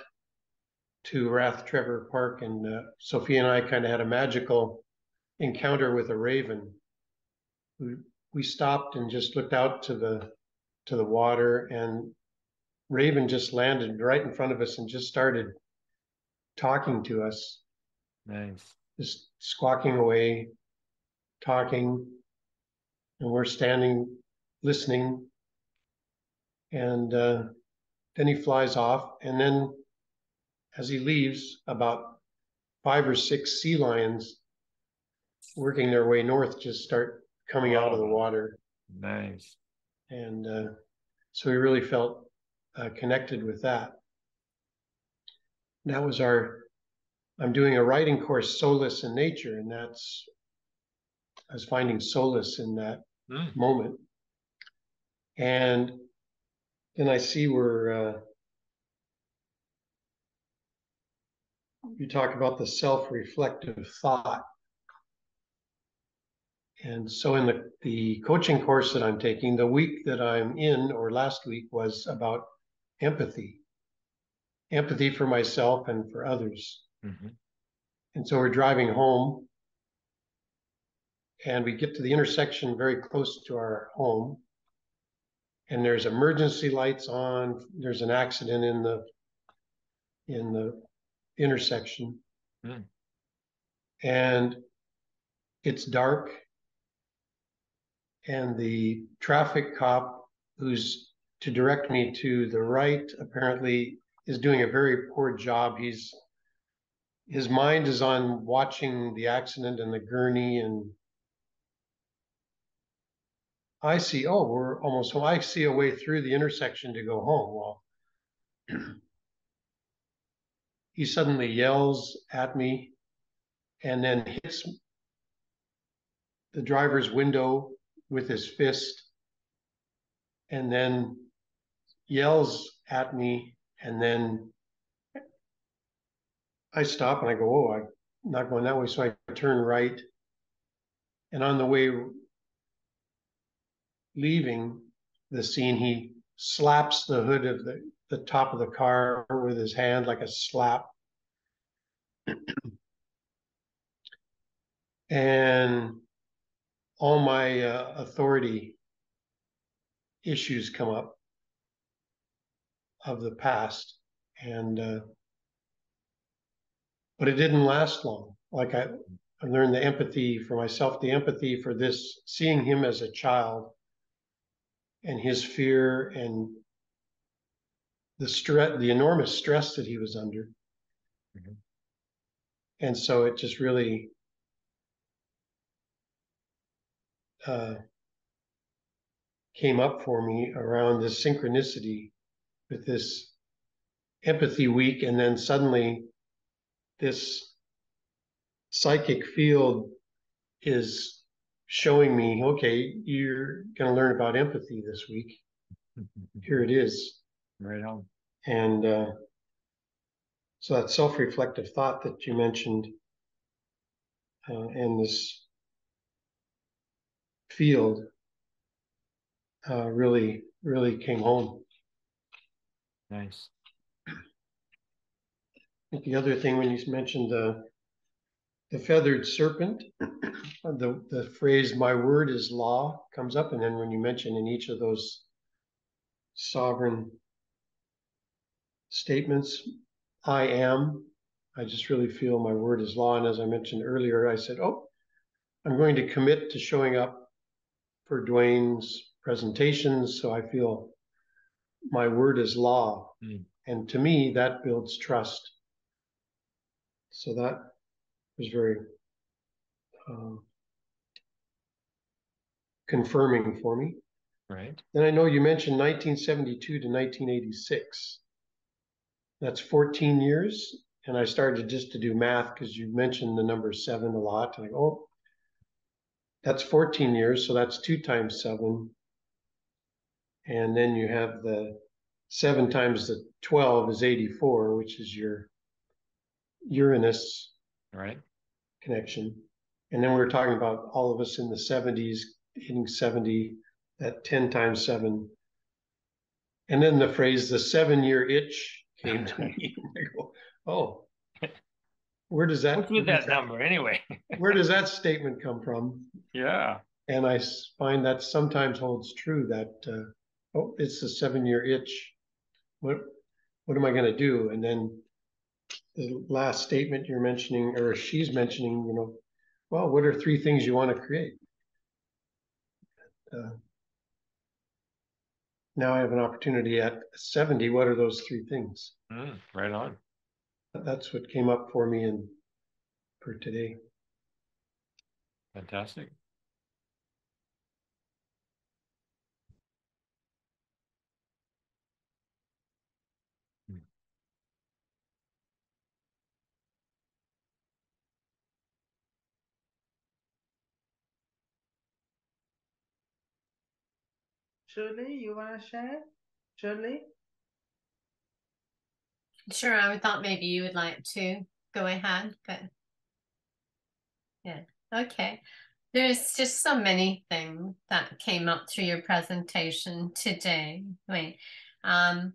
to Rath Trevor Park, and Sophia and I kind of had a magical encounter with a raven. We stopped and just looked out to the water, and Raven just landed right in front of us and just started talking to us, Nice. just squawking away, talking, and we're standing listening. And then he flies off. And then as he leaves, about 5 or 6 sea lions working their way north just start coming out of the water. Nice. And so we really felt connected with that. That was I'm doing a writing course, Solace in Nature, and I was finding solace in that moment. And then I see where you talk about the self-reflective thought. And so in the coaching course that I'm taking, the week that I'm in, or last week, was about empathy for myself and for others. Mm-hmm. And so we're driving home, and we get to the intersection very close to our home, and there's emergency lights on. There's an accident in the intersection. And it's dark, and the traffic cop who's to direct me to the right apparently is doing a very poor job. His mind is on watching the accident and the gurney, and I see, oh, we're almost home. I see a way through the intersection to go home. Well, he suddenly yells at me and then hits the driver's window with his fist, and then yells at me. And then I stop and I go, oh, I'm not going that way. So I turn right. And on the way leaving the scene, he slaps the hood of the top of the car with his hand, like a slap. And all my authority issues come up of the past. And but it didn't last long. Like I learned the empathy for myself, the empathy for this, seeing him as a child and his fear and the stress, the enormous stress that he was under. Mm-hmm. And so it just really came up for me around this synchronicity with this empathy week. And then suddenly this psychic field is showing me, okay, you're going to learn about empathy this week. Here it is. Right on. And so that self-reflective thought that you mentioned and this field really, really came home. Nice. I think the other thing when you mentioned the feathered serpent, the phrase "my word is law" comes up, and then when you mention in each of those sovereign statements, I am, I just really feel my word is law. And as I mentioned earlier, I said, oh, I'm going to commit to showing up for Dwayne's presentations, so I feel my word is law. And to me, that builds trust. So that was very confirming for me. Right. Then I know you mentioned 1972 to 1986. That's 14 years. And I started just to do math because you mentioned the number 7 a lot. And I go, oh, that's 14 years. So that's 2 times 7. And then you have the 7 times the 12 is 84, which is your Uranus connection. And then we were talking about all of us in the 70s hitting 70, that 10 times 7. And then the phrase, the 7-year itch, came to me. I go, oh, where does that... What's with that number anyway? Where does that statement come from? Yeah. And I find that sometimes holds true that, oh, it's the 7-year itch. What am I going to do? And then the last statement you're mentioning, or she's mentioning, you know, well, what are 3 things you want to create? now I have an opportunity at 70. What are those three things? Right on. That's what came up for me for today. Fantastic. Shirley, you want to share? Shirley? Sure, I thought maybe you would like to go ahead, but yeah, okay. There's just so many things that came up through your presentation today. I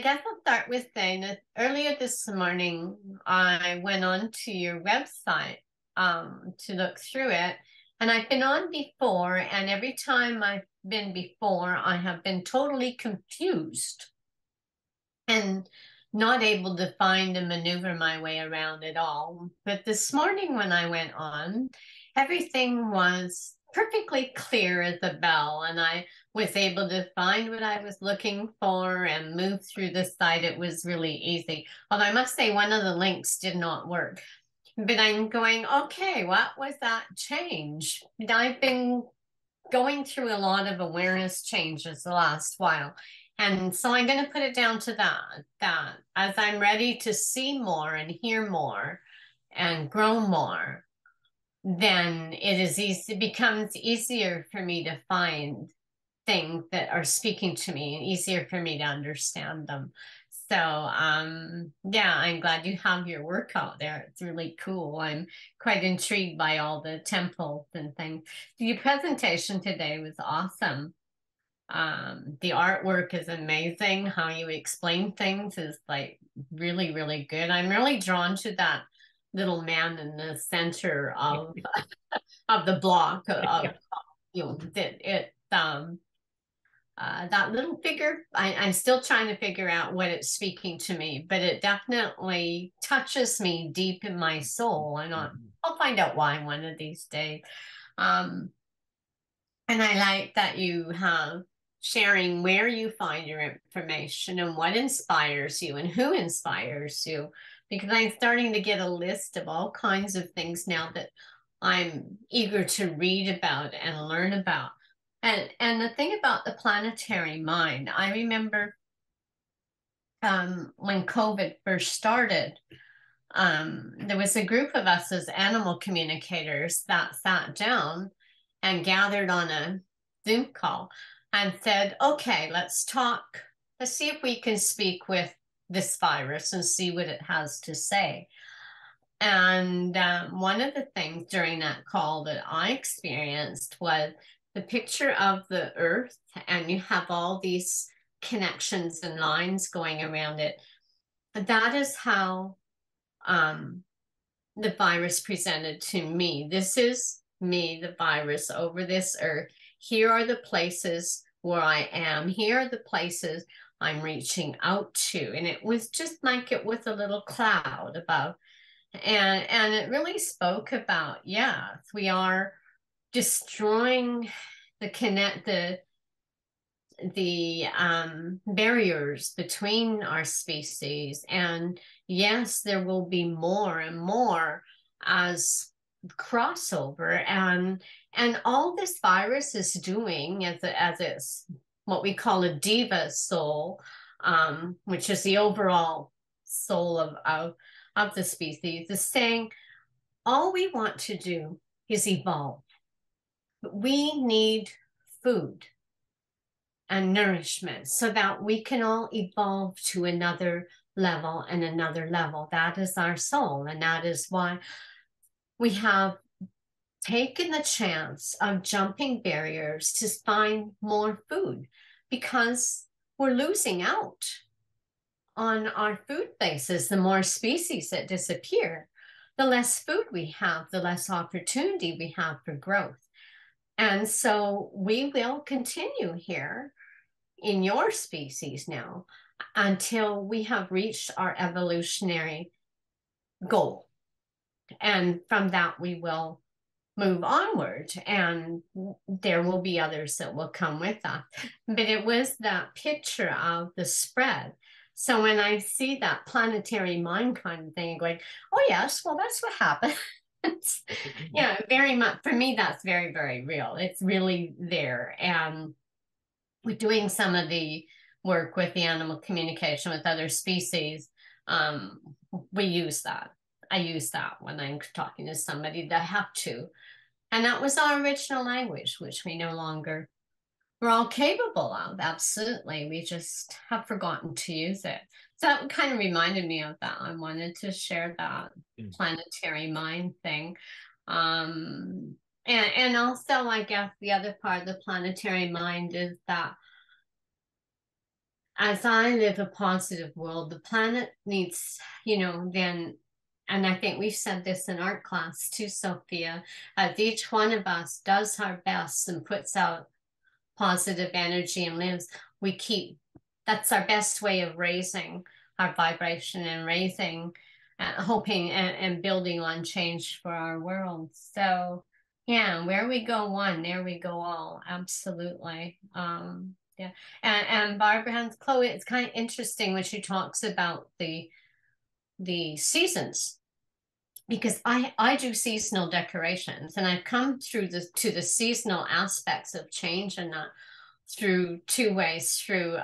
guess I'll start with saying that earlier this morning, I went on to your website to look through it. And I've been on before, and every time I've been before, I have been totally confused and not able to find and maneuver my way around at all. But this morning when I went on, everything was perfectly clear as a bell, and I was able to find what I was looking for and move through the site. It was really easy. Although I must say one of the links did not work. But I'm going, okay, what was that change? I've been going through a lot of awareness changes the last while. And so I'm going to put it down to that as I'm ready to see more and hear more and grow more, then it becomes easier for me to find things that are speaking to me and easier for me to understand them. So yeah, I'm glad you have your work out there. It's really cool. I'm quite intrigued by all the temples and things. Your presentation today was awesome. The artwork is amazing. How you explain things is like really, really good. I'm really drawn to that little man in the center of of the block of that little figure. I'm still trying to figure out what it's speaking to me, but it definitely touches me deep in my soul, and I'll find out why one of these days. And I like that you have sharing where you find your information and what inspires you and who inspires you, because I'm starting to get a list of all kinds of things now that I'm eager to read about and learn about. And the thing about the planetary mind, I remember when COVID first started, there was a group of us as animal communicators that sat down and gathered on a Zoom call and said, okay, let's talk. Let's see if we can speak with this virus and see what it has to say. And one of the things during that call that I experienced was the picture of the earth, and you have all these connections and lines going around it. That is how the virus presented to me. This is me, the virus, over this earth. Here are the places where I am. Here are the places I'm reaching out to. And it was just like it was a little cloud above. And it really spoke about, yeah, we are destroying the barriers between our species. And yes, there will be more and more as crossover, and all this virus is doing as it's what we call a diva soul, which is the overall soul of the species, is saying all we want to do is evolve. We need food and nourishment so that we can all evolve to another level and another level. That is our soul. And that is why we have taken the chance of jumping barriers to find more food, because we're losing out on our food bases. The more species that disappear, the less food we have, the less opportunity we have for growth. And so we will continue here in your species now until we have reached our evolutionary goal. And from that, we will move onward, and there will be others that will come with us. But it was that picture of the spread. So when I see that planetary mind kind of thing, going, oh yes, well, that's what happened. Yeah, very much for me, that's very, very real. It's really there. And we're doing some of the work with the animal communication with other species. We use that. I use that when I'm talking to somebody that I have to. And that was our original language, which we no longer, we're all capable of. Absolutely. We just have forgotten to use it. So that kind of reminded me of that. I wanted to share that planetary mind thing. And also, I guess the other part of the planetary mind is that as I live a positive world, the planet needs, then, and I think we've said this in art class too, Sophia, as each one of us does our best and puts out positive energy and lives, that's our best way of raising our vibration and raising, hoping and building on change for our world. So yeah, where we go one, there we go all. Absolutely. Yeah. And Barbara Hans Chloe, it's kind of interesting when she talks about the seasons, because I do seasonal decorations, and I've come through to the seasonal aspects of change, and that through two ways, through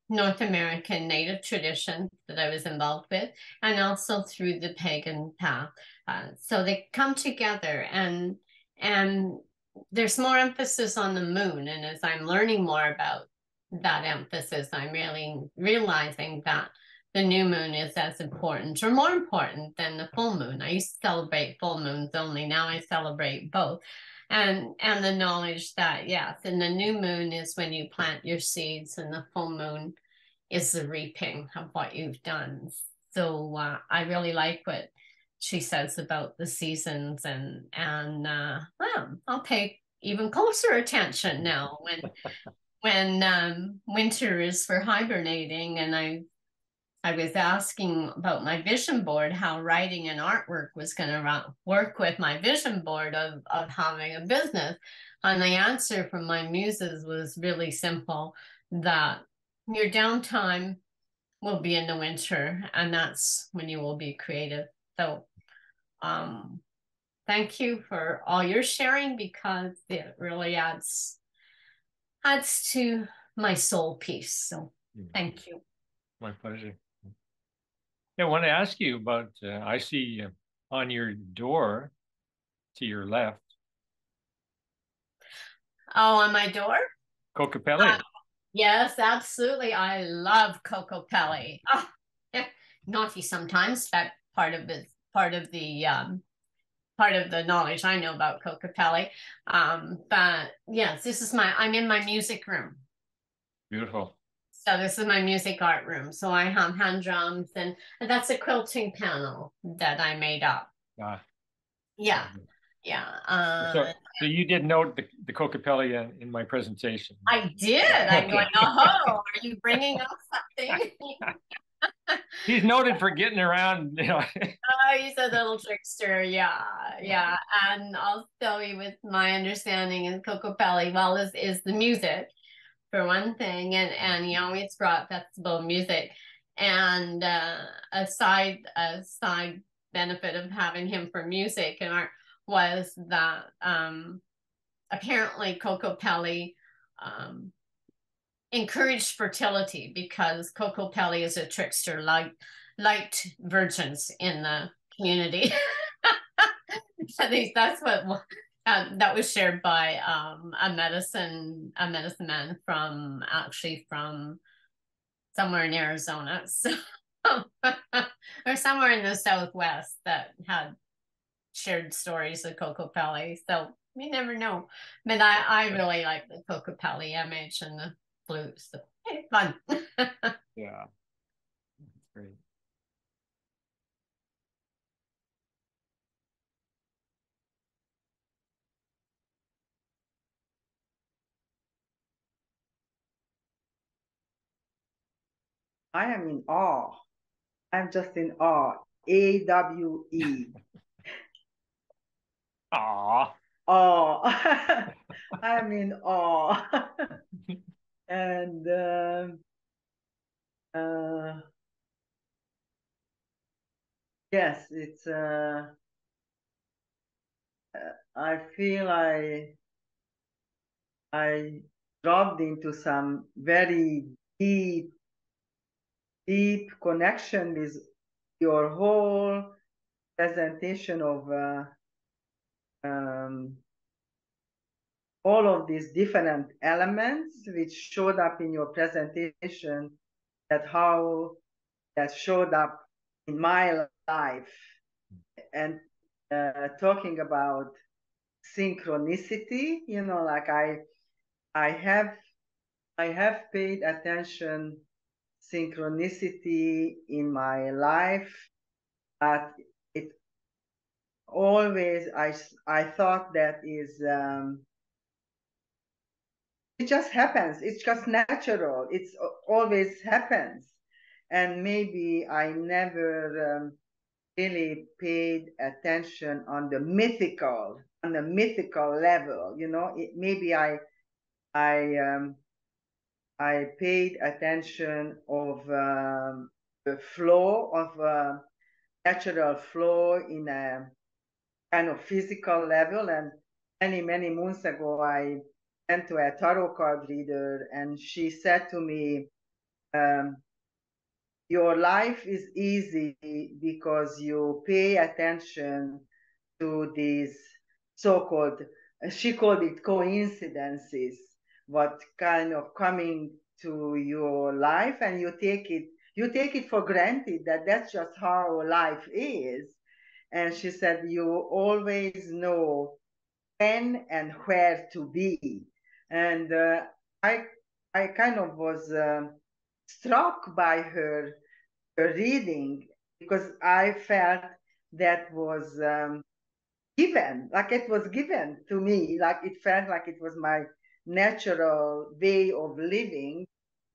North American Native tradition that I was involved with, and also through the pagan path. So they come together, and there's more emphasis on the moon. And as I'm learning more about that emphasis, I'm really realizing that the new moon is as important or more important than the full moon. I used to celebrate full moons only. Now I celebrate both. And the knowledge that, yes, and the new moon is when you plant your seeds, and the full moon is the reaping of what you've done. So I really like what she says about the seasons, and well, I'll pay even closer attention now when winter is for hibernating. And I was asking about my vision board, how writing and artwork was going to work with my vision board of having a business. And the answer from my muses was really simple, that your downtime will be in the winter, and that's when you will be creative. So thank you for all your sharing, because it really adds to my soul peace. So thank you. My pleasure. Yeah, I want to ask you about, I see on your door to your left. Oh, on my door? Kokopelli. Yes, absolutely. I love Kokopelli. Oh, yeah. Naughty sometimes, but part of the knowledge I know about Kokopelli. But yes, I'm in my music room. Beautiful. So this is my music art room. So I have hand drums, and that's a quilting panel that I made up. Yeah. Yeah. So you did note the Kokopelli in my presentation. I did. I'm going, oh, are you bringing up something? He's noted for getting around, He's a little trickster. Yeah. And I'll tell you, with my understanding in Kokopelli, well, is the music, for one thing, and he always brought festival music. And a side benefit of having him for music and art was that apparently Kokopelli encouraged fertility, because Kokopelli is a trickster, liked virgins in the community. At least that's what that was shared by a medicine man from somewhere in Arizona, so or somewhere in the Southwest, that had shared stories of Kokopelli. So we never know. But I really like the Kokopelli image and the flute. So it's fun. Yeah, that's great. I am in awe. I'm just in awe. AWE. Aw. Oh, I'm in awe. And yes, it's I feel I dropped into some very deep connection with your whole presentation of um, all of these different elements which showed up in your presentation, that how that showed up in my life, and talking about synchronicity, you know, like I have paid attention synchronicity in my life, but it always I thought that is it just happens. It's just natural. It's always happens, and maybe I never really paid attention on the mythical level. You know, maybe I paid attention of the flow of natural flow in a kind of physical level. And many moons ago, I went to a tarot card reader, and she said to me, your life is easy because you pay attention to these so-called, she called it coincidences, what kind of coming to your life, and you take it for granted that that's just how life is. And she said, you always know when and where to be. And I kind of was struck by her reading, because I felt that was given, like it was given to me, like it felt like it was my natural way of living.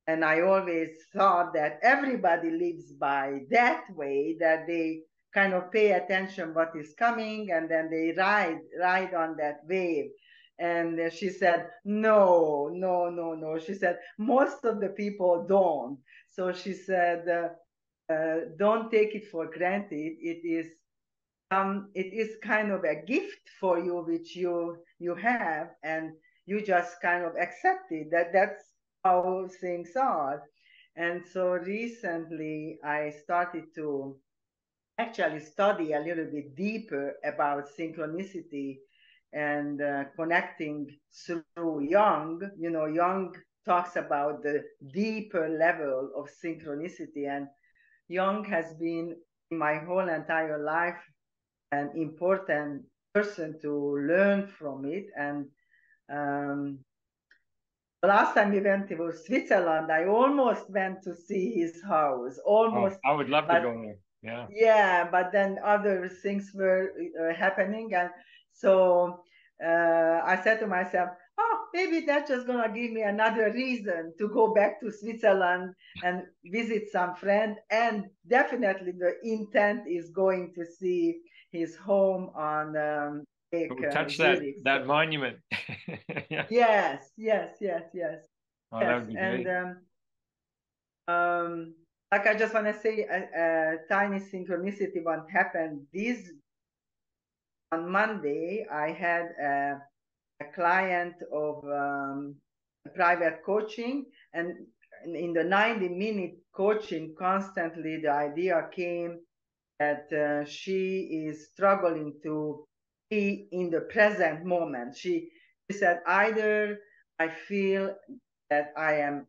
And I always thought that everybody lives by that way, that they kind of pay attention what is coming, and then they ride on that wave. And she said, no, no, no, no. She said, most of the people don't. So she said, don't take it for granted. It is kind of a gift for you, which you have, and you just kind of accept it, that that's how things are. And so recently I started to actually study a little bit deeper about synchronicity, and connecting through Jung. You know, Jung talks about the deeper level of synchronicity, and Jung has been in my whole entire life an important person to learn from it. And the last time we went to Switzerland, I almost went to see his house, almost. Oh, I would love to but go there. Yeah. yeah, but then other things were happening, and so I said to myself, oh, maybe that's just gonna give me another reason to go back to Switzerland and visit some friend. And definitely the intent is going to see his home on Lake Touch Zurich. that monument. Yeah. Yes. Oh, that Yes, would be and great. like I just want to say a tiny synchronicity. What happened this on Monday? I had a client of private coaching, and in the 90-minute coaching, constantly the idea came that she is struggling to be in the present moment. She said, either I feel that I am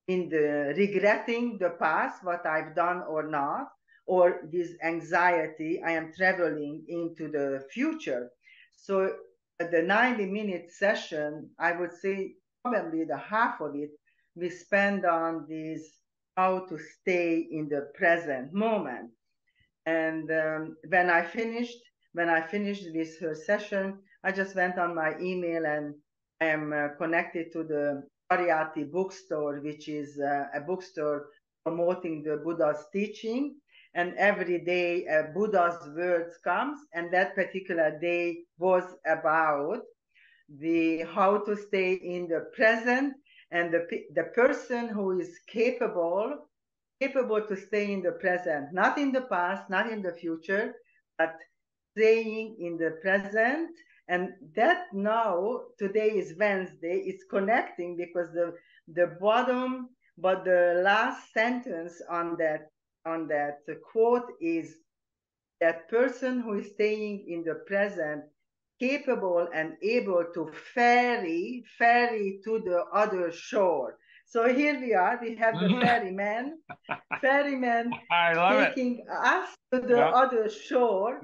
in the regretting the past, what I've done or not, or this anxiety, I am traveling into the future. So at the 90-minute session, I would say probably the half of it we spend on this, how to stay in the present moment. And when I finished this session, I just went on my email, and I am connected to the Ariati bookstore, which is a bookstore promoting the Buddha's teaching. and every day Buddha's words comes, and that particular day was about the how to stay in the present, and the person who is capable to stay in the present, not in the past, not in the future, but staying in the present. And that now, today is Wednesday, it's connecting because the bottom, but the last sentence on that quote is that person who is staying in the present, capable and able to ferry to the other shore. So here we are, we have the ferryman I love taking us to the other shore,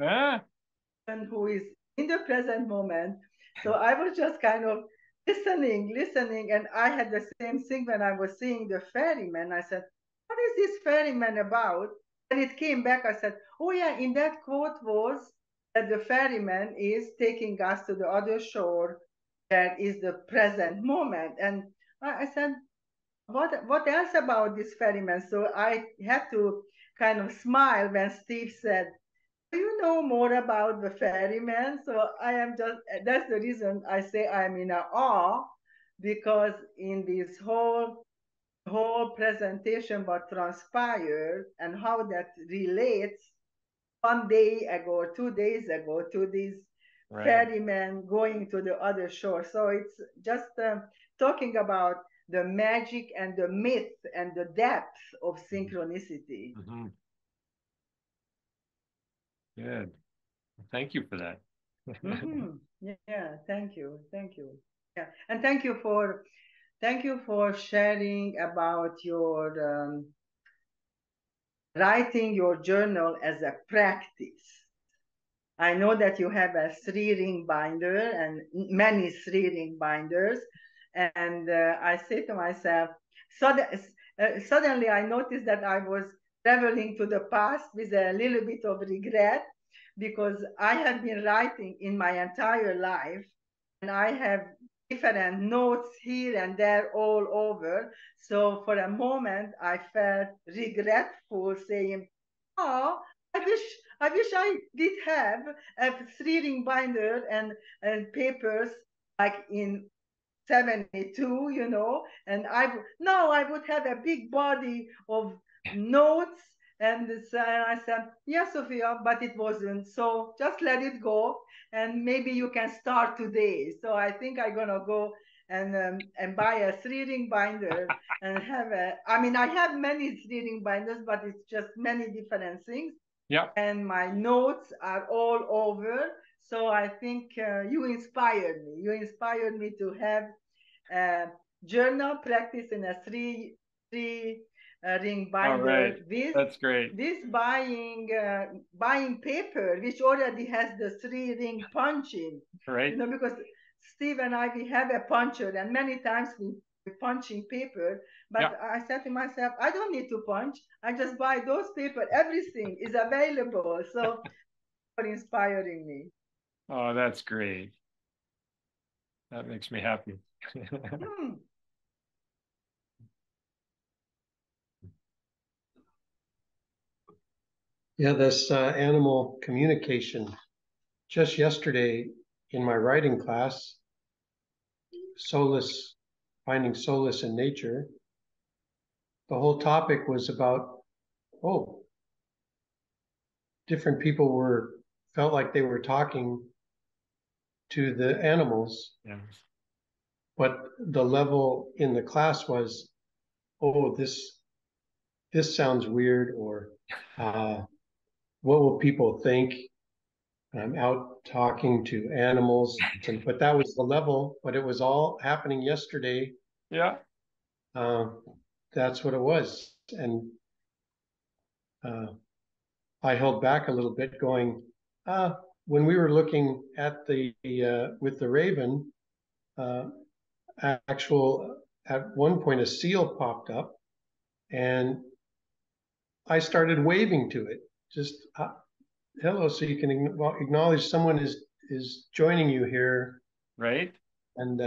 and who is in the present moment. So I was just kind of listening, and I had the same thing when I was seeing the ferryman. I said, what is this ferryman about? And it came back, I said, oh yeah, in that quote was that the ferryman is taking us to the other shore, that is the present moment. And I said, what else about this ferryman? So I had to kind of smile when Steve said, do you know more about the ferryman? So I am just, that's the reason I say I'm in awe, because in this whole presentation what transpired and how that relates 1 day ago or 2 days ago to this ferryman going to the other shore. So it's just talking about the magic and the myth and the depth of synchronicity. Mm-hmm. Good. Thank you for that. Mm-hmm. Yeah, thank you. Yeah, and thank you for sharing about your writing your journal as a practice. I know that you have a 3-ring binder and many 3-ring binders, and I say to myself, suddenly I noticed that I was traveling to the past with a little bit of regret, because I have been writing in my entire life, and I have different notes here and there all over. So for a moment, I felt regretful, saying, oh, I wish I did have a 3-ring binder and papers like in 72, and I would have a big body of notes. And I said, yes, Sophia, but it wasn't. So just let it go, and maybe you can start today. So I think I'm gonna go and buy a 3-ring binder and I have many 3-ring binders, but it's just many different things. Yeah. And my notes are all over. So I think you inspired me. You inspired me to have journal practice in a three ring binder. That's great. This buying paper, which already has the 3-ring punching. Right. Because Steve and I, we have a puncher, and many times we punching paper. But I said to myself, I don't need to punch. I just buy those paper. Everything is available. So for inspiring me. Oh, that's great. That makes me happy. Yeah, this animal communication. Just yesterday in my writing class, finding solace in nature, the whole topic was about, different people felt like they were talking to the animals. Yeah. But the level in the class was, this sounds weird, or what will people think? I'm out talking to animals, but that was the level. But it was all happening yesterday. Yeah. That's what it was, and I held back a little bit, going, when we were looking at with the raven, at one point a seal popped up, and I started waving to it, just hello, so you can acknowledge someone is joining you here, right? And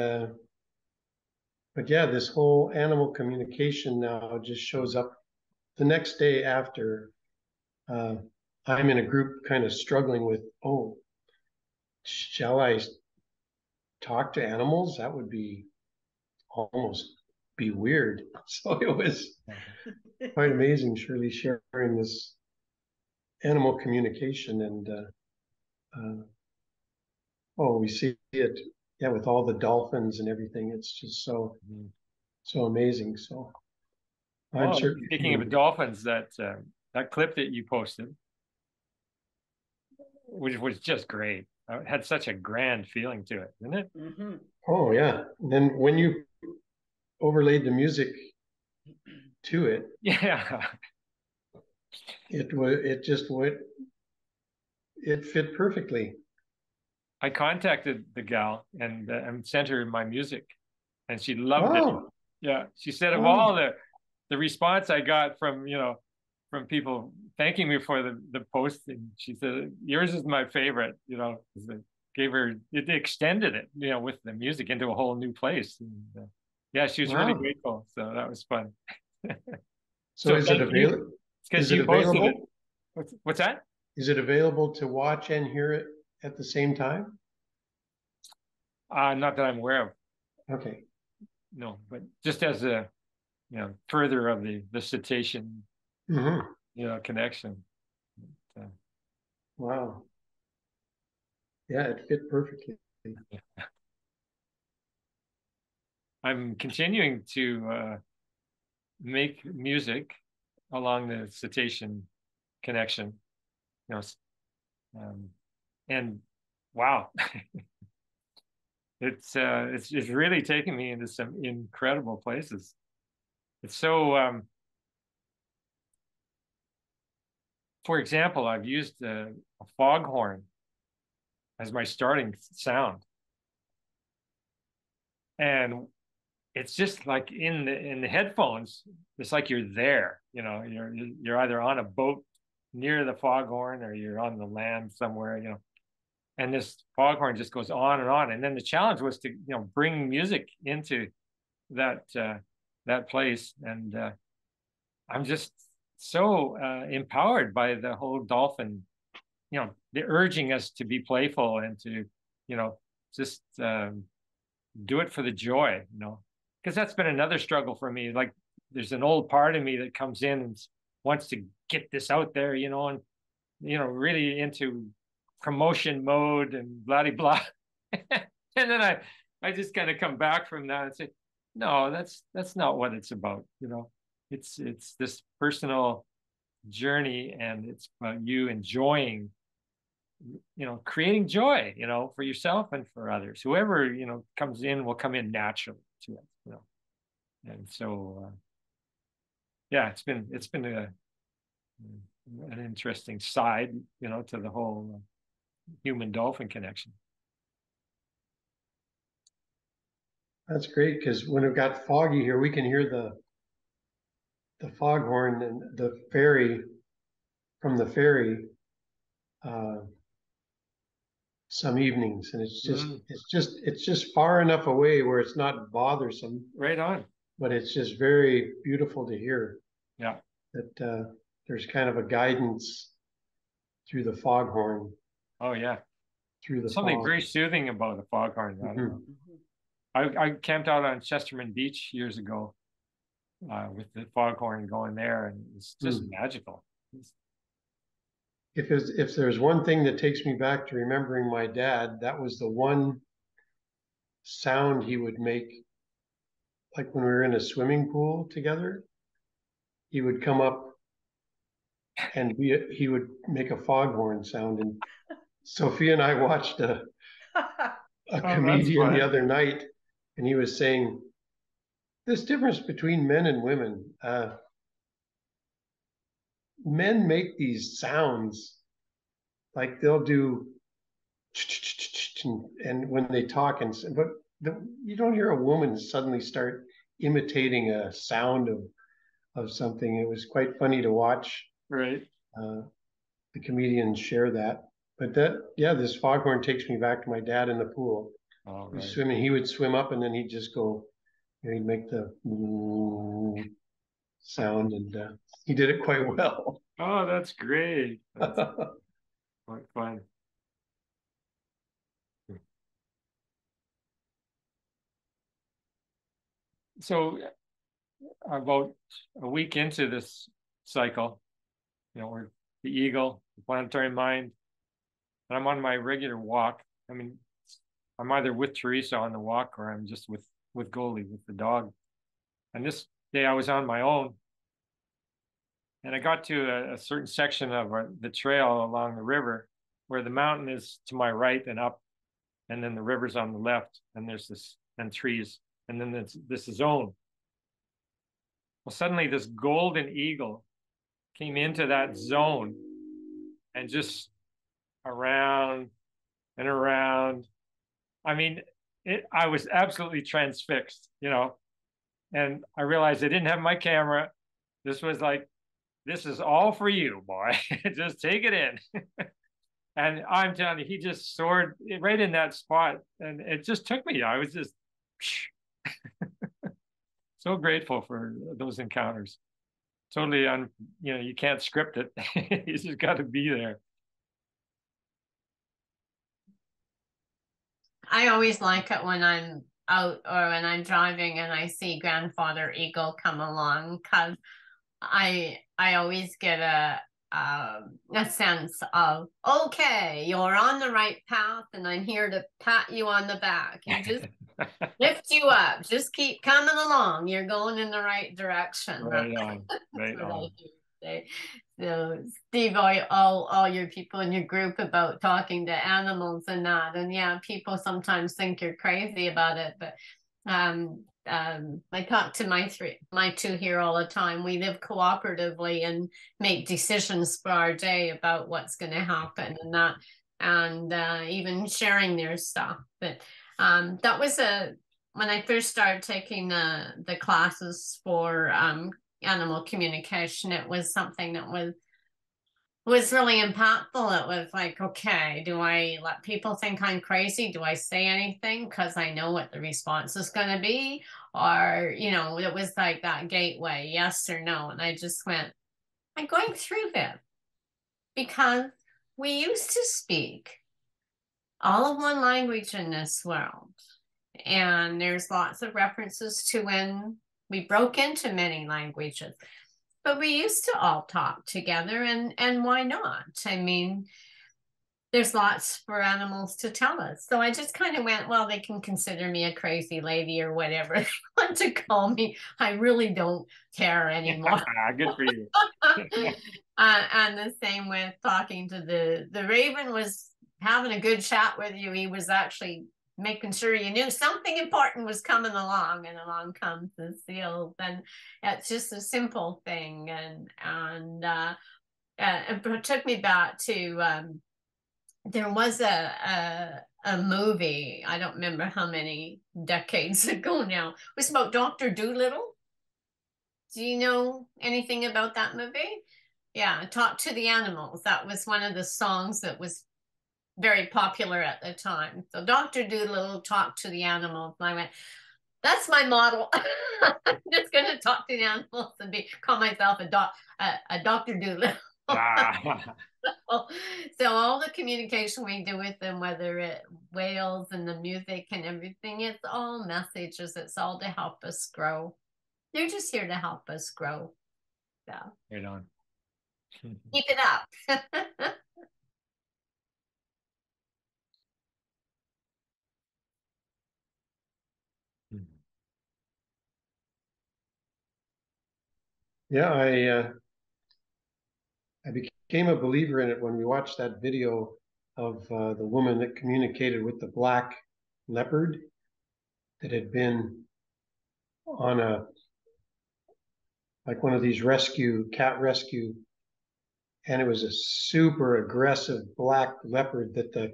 but yeah, this whole animal communication now just shows up the next day after I'm in a group kind of struggling with, oh, shall I talk to animals? That would be almost be weird. So it was quite amazing, Shirley, sharing this animal communication. And oh, we see it, yeah, with all the dolphins and everything. It's just so amazing. So I'm Oh, certainly speaking of dolphins, that clip that you posted, which was just great. It had such a grand feeling to it, didn't it? Mm-hmm. Oh yeah. And then when you overlaid the music to it, Yeah. it fit perfectly. I contacted the gal and sent her my music, and she loved it. Oh, Yeah, she said of oh, all the response I got from from people thanking me for the posting, she said yours is my favorite. It gave her it extended it with the music into a whole new place. And, yeah, she was really wow. grateful. So that was fun. So So is it thank you. available? It's because Is it you posted it. available? What's that? Is it available to watch and hear it at the same time? Not that I'm aware of. Okay. No, but just as a further of the cetacean Mm-hmm. connection. Wow. Yeah, it fit perfectly. I'm continuing to make music along the cetacean connection, and wow, it's really taken me into some incredible places. It's so. For example, I've used a foghorn as my starting sound, and it's just like in the headphones. It's like you're there. You're either on a boat near the foghorn or you're on the land somewhere. And this foghorn just goes on and on. And then the challenge was to bring music into that place. And I'm just so empowered by the whole dolphin. The urging us to be playful and to just do it for the joy. Because that's been another struggle for me. Like there's an old part of me that comes in and wants to get this out there, and really into promotion mode and blah blah. And then I just kind of come back from that and say, no, that's not what it's about. It's this personal journey, and it's about you enjoying, creating joy, for yourself and for others. Whoever comes in will come in naturally to it. And so yeah, it's been an interesting side, to the whole human dolphin connection. That's great because when it got foggy here, we can hear the foghorn and the ferry from the ferry some evenings, and it's just far enough away where it's not bothersome. Right on. But it's just very beautiful to hear. Yeah. That there's kind of a guidance through the foghorn. Oh yeah. Through the something fog. very soothing about a foghorn. Mm-hmm. I camped out on Chesterman Beach years ago with the foghorn going there, and it's just magical. If there's one thing that takes me back to remembering my dad, that was the one sound he would make, like when we were in a swimming pool together. He would come up and he would make a foghorn sound, and Sophia and I watched a comedian the other night, and he was saying this difference between men and women. Men make these sounds like they'll do, and when they talk, but you don't hear a woman suddenly start imitating a sound of something. It was quite funny to watch. Right. The comedians share that. But this foghorn takes me back to my dad in the pool. Oh, right. Swimming, he would swim up and then he'd just go, he'd make the sound, and he did it quite well. Oh, that's great. That's quite fun. So about a week into this cycle, we're the eagle, the planetary mind, and I'm on my regular walk. I mean, I'm either with Teresa on the walk or I'm just with Goldie, with the dog. And this day I was on my own, and I got to a certain section of the trail along the river where the mountain is to my right and up, and then the river's on the left, and there's this and trees, and then this zone. Well, suddenly this golden eagle came into that zone and just around and around. I mean, I was absolutely transfixed, and I realized I didn't have my camera. This was like, this is all for you, boy. Just take it in. And I'm telling you, he just soared right in that spot. And it just took me. I was just so grateful for those encounters. Totally, you can't script it. You just got to be there. I always like it when I'm out or when I'm driving and I see Grandfather Eagle come along, because I always get a sense of, okay, you're on the right path, and I'm here to pat you on the back. You just lift you up. Just keep coming along. You're going in the right direction. Right on. Right That's what I on. do say. So Steve, all your people in your group about talking to animals and that, and yeah, people sometimes think you're crazy about it, but I talk to my two here all the time. We live cooperatively and make decisions for our day about what's going to happen and that, and even sharing their stuff. But that was when I first started taking the classes for animal communication, it was something that was really impactful. It was like, okay, do I let people think I'm crazy? Do I say anything because I know what the response is going to be? Or, it was like that gateway, yes or no. And I just went, I'm going through this because we used to speak all of one language in this world. And there's lots of references to when we broke into many languages. But we used to all talk together, and why not? I mean, there's lots for animals to tell us. So I just kind of went, well, they can consider me a crazy lady or whatever they want to call me. I really don't care anymore. Good for you. And the same with talking to the Raven was having a good chat with you. He was actually making sure you knew something important was coming along, and along comes the seal. And it's just a simple thing, and it took me back to there was a movie, I don't remember how many decades ago now. It was about Dr. Dolittle. Do you know anything about that movie? Yeah, Talk to the Animals. That was one of the songs that was very popular at the time. So Dr. Dolittle, Talk to the Animals. And I went, that's my model. I'm just going to talk to the animals and call myself a Dr. Dolittle. So all the communication we do with them, whether it whales and the music and everything, it's all messages. It's all to help us grow. They're just here to help us grow. So right on. Keep it up. Yeah, I became a believer in it when we watched that video of the woman that communicated with the black leopard that had been on like one of these cat rescue, and it was a super aggressive black leopard that the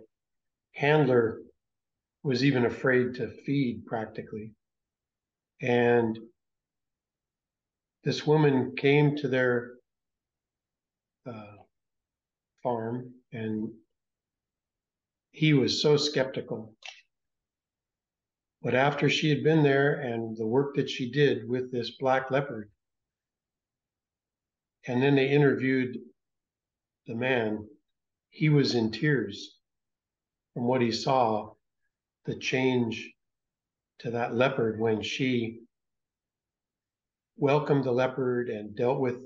handler was even afraid to feed practically. And this woman came to their farm, and he was so skeptical. But after she had been there and the work that she did with this black leopard, and then they interviewed the man, he was in tears from what he saw, the change to that leopard when she welcomed the leopard and dealt with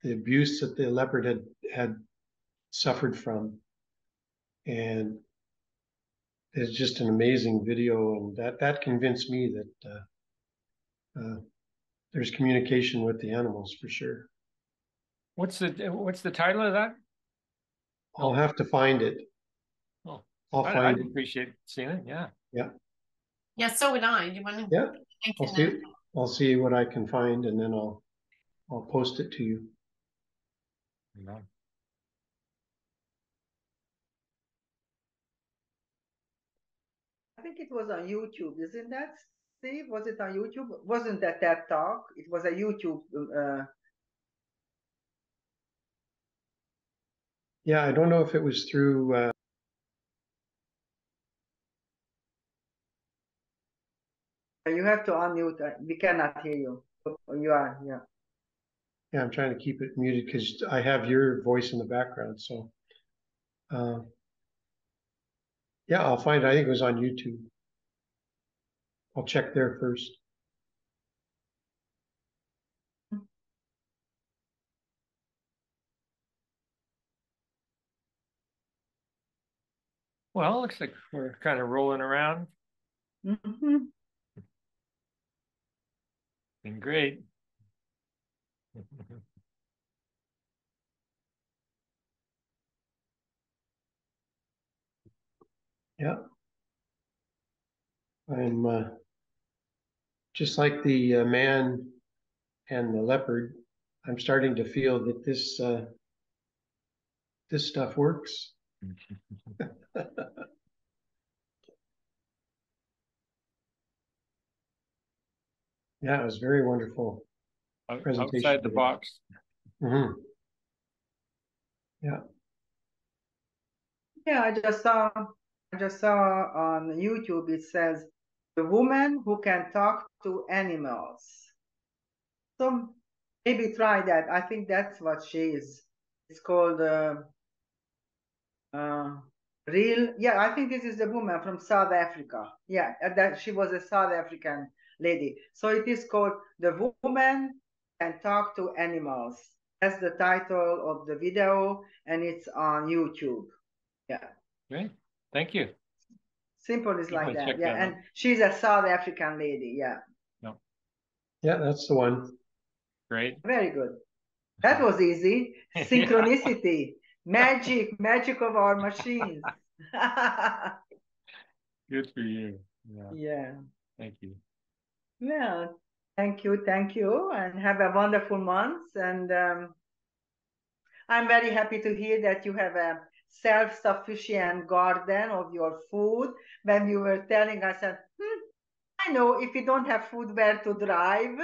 the abuse that the leopard had suffered from. And it's just an amazing video, and that convinced me that there's communication with the animals for sure. What's the title of that? I'll have to find it. Oh, I'd appreciate seeing it. Yeah. Yeah. Yeah, so would I. Do you want to? Yeah. I'll see what I can find, and then I'll post it to you. Yeah. I think it was on YouTube, isn't that, Steve? Was it on YouTube? Wasn't that TED Talk? It was a YouTube. Yeah, I don't know if it was through. You have to unmute. We cannot hear you. You are, yeah. Yeah, I'm trying to keep it muted because I have your voice in the background. So, yeah, I'll find it. I think it was on YouTube. I'll check there first. Well, looks like we're kind of rolling around. Mm-hmm. Been great. Yeah. I'm just like the man and the leopard. I'm starting to feel that this stuff works. Yeah, it was very wonderful presentation. Outside the box. Mm-hmm. Yeah. Yeah, I just saw on YouTube, it says the woman who can talk to animals. So maybe try that. I think that's what she is. It's called real. Yeah, I think this is the woman from South Africa. Yeah, that she was a South African lady. So it is called The Woman Can Talk to Animals. That's the title of the video, and it's on YouTube. Yeah. Great. Thank you. Simple is like Definitely that. check Yeah. that And out. she's a South African lady. Yeah. No. Yeah, that's the one. Great. Very good. That was easy. Synchronicity. Magic of our machines. Good for you. Yeah. Yeah. Thank you. Yeah. Thank you. And have a wonderful month. And I'm very happy to hear that you have a self-sufficient garden of your food. When you were telling us, I said, I know if you don't have food, where to drive.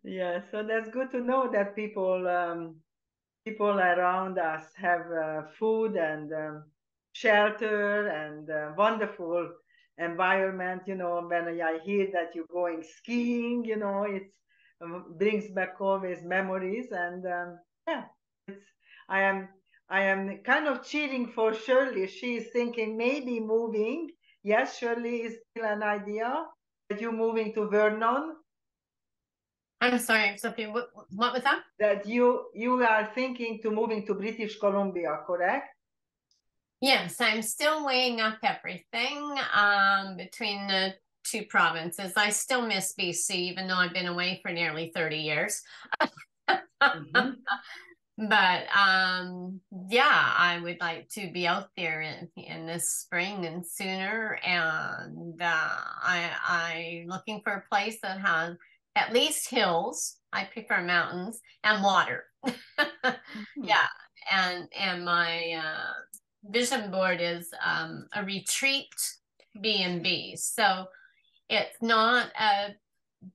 Yeah, so that's good to know that people around us have food and shelter and wonderful environment. You know, when I hear that you're going skiing, you know, it brings back always memories. And yeah, it's I am I am kind of cheering for Shirley. She is thinking maybe moving. Yes, Shirley is still an idea that you're moving to Vernon. I'm sorry, Sophie, what was that? That you are thinking to moving to British Columbia, correct? Yes, I'm still weighing up everything between the two provinces. I still miss BC, even though I've been away for nearly 30 years. Mm-hmm. But yeah, I would like to be out there in this spring and sooner. And I looking for a place that has at least hills. I prefer mountains and water. Yeah, and my vision board is a retreat B&B. So it's not a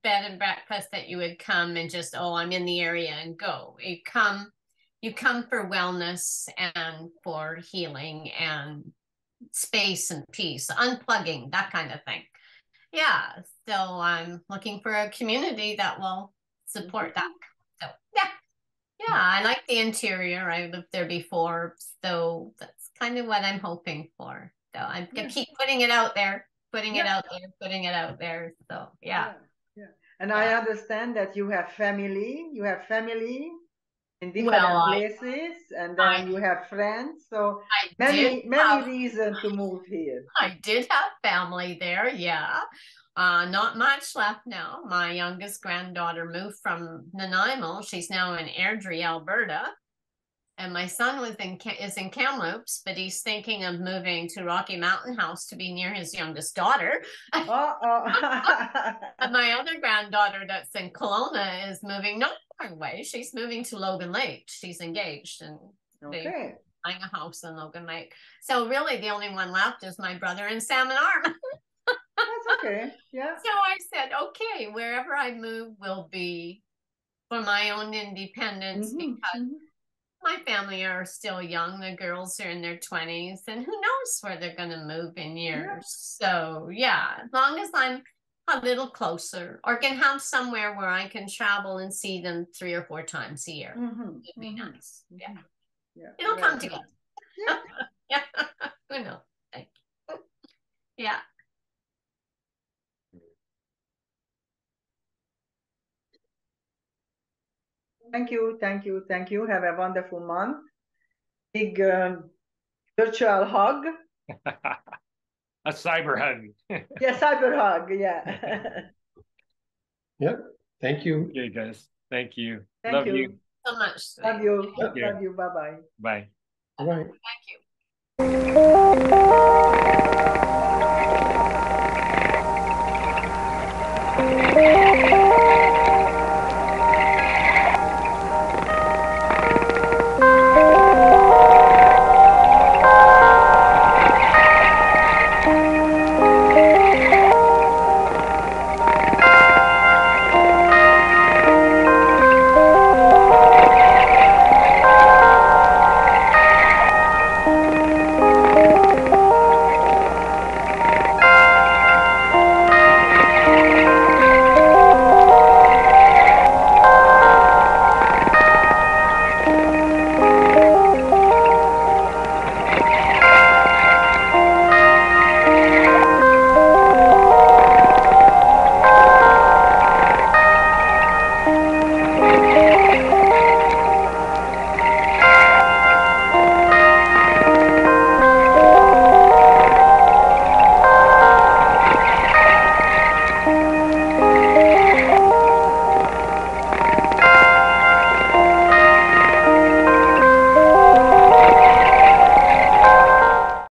bed and breakfast that you would come and just, oh, I'm in the area and go. You come for wellness and for healing and space and peace, unplugging, that kind of thing. Yeah, so I'm looking for a community that will support that. So yeah. Yeah, I like the interior. I lived there before, so that's kind of what I'm hoping for. So I keep putting it out there, putting it out there, putting it out there. So yeah. And I understand that you have family. You have family in different places, and then you have friends. So many reasons to move here. I did have family there, yeah. Not much left now. My youngest granddaughter moved from Nanaimo. She's now in Airdrie, Alberta. And my son is in Kamloops, but he's thinking of moving to Rocky Mountain House to be near his youngest daughter. And my other granddaughter that's in Kelowna is moving not far away. She's moving to Logan Lake. She's engaged and they're buying a house in Logan Lake. So really the only one left is my brother in Salmon Arm. That's okay. Yeah. So I said, okay, wherever I move will be for my own independence because my family are still young. The girls are in their 20s, and who knows where they're going to move in years. So, yeah, as long as I'm a little closer or can have somewhere where I can travel and see them 3 or 4 times a year, it'd be nice. Yeah. It'll come together. Yeah. Who knows? Thank you. Yeah. Thank you, thank you, thank you. Have a wonderful month. Big virtual hug. A cyber hug. Yeah, cyber hug. Yeah. Yep. Thank you. Okay, guys. Thank you. Thank you So much. Love you. Love you. Bye-bye. Bye. Bye. Thank you.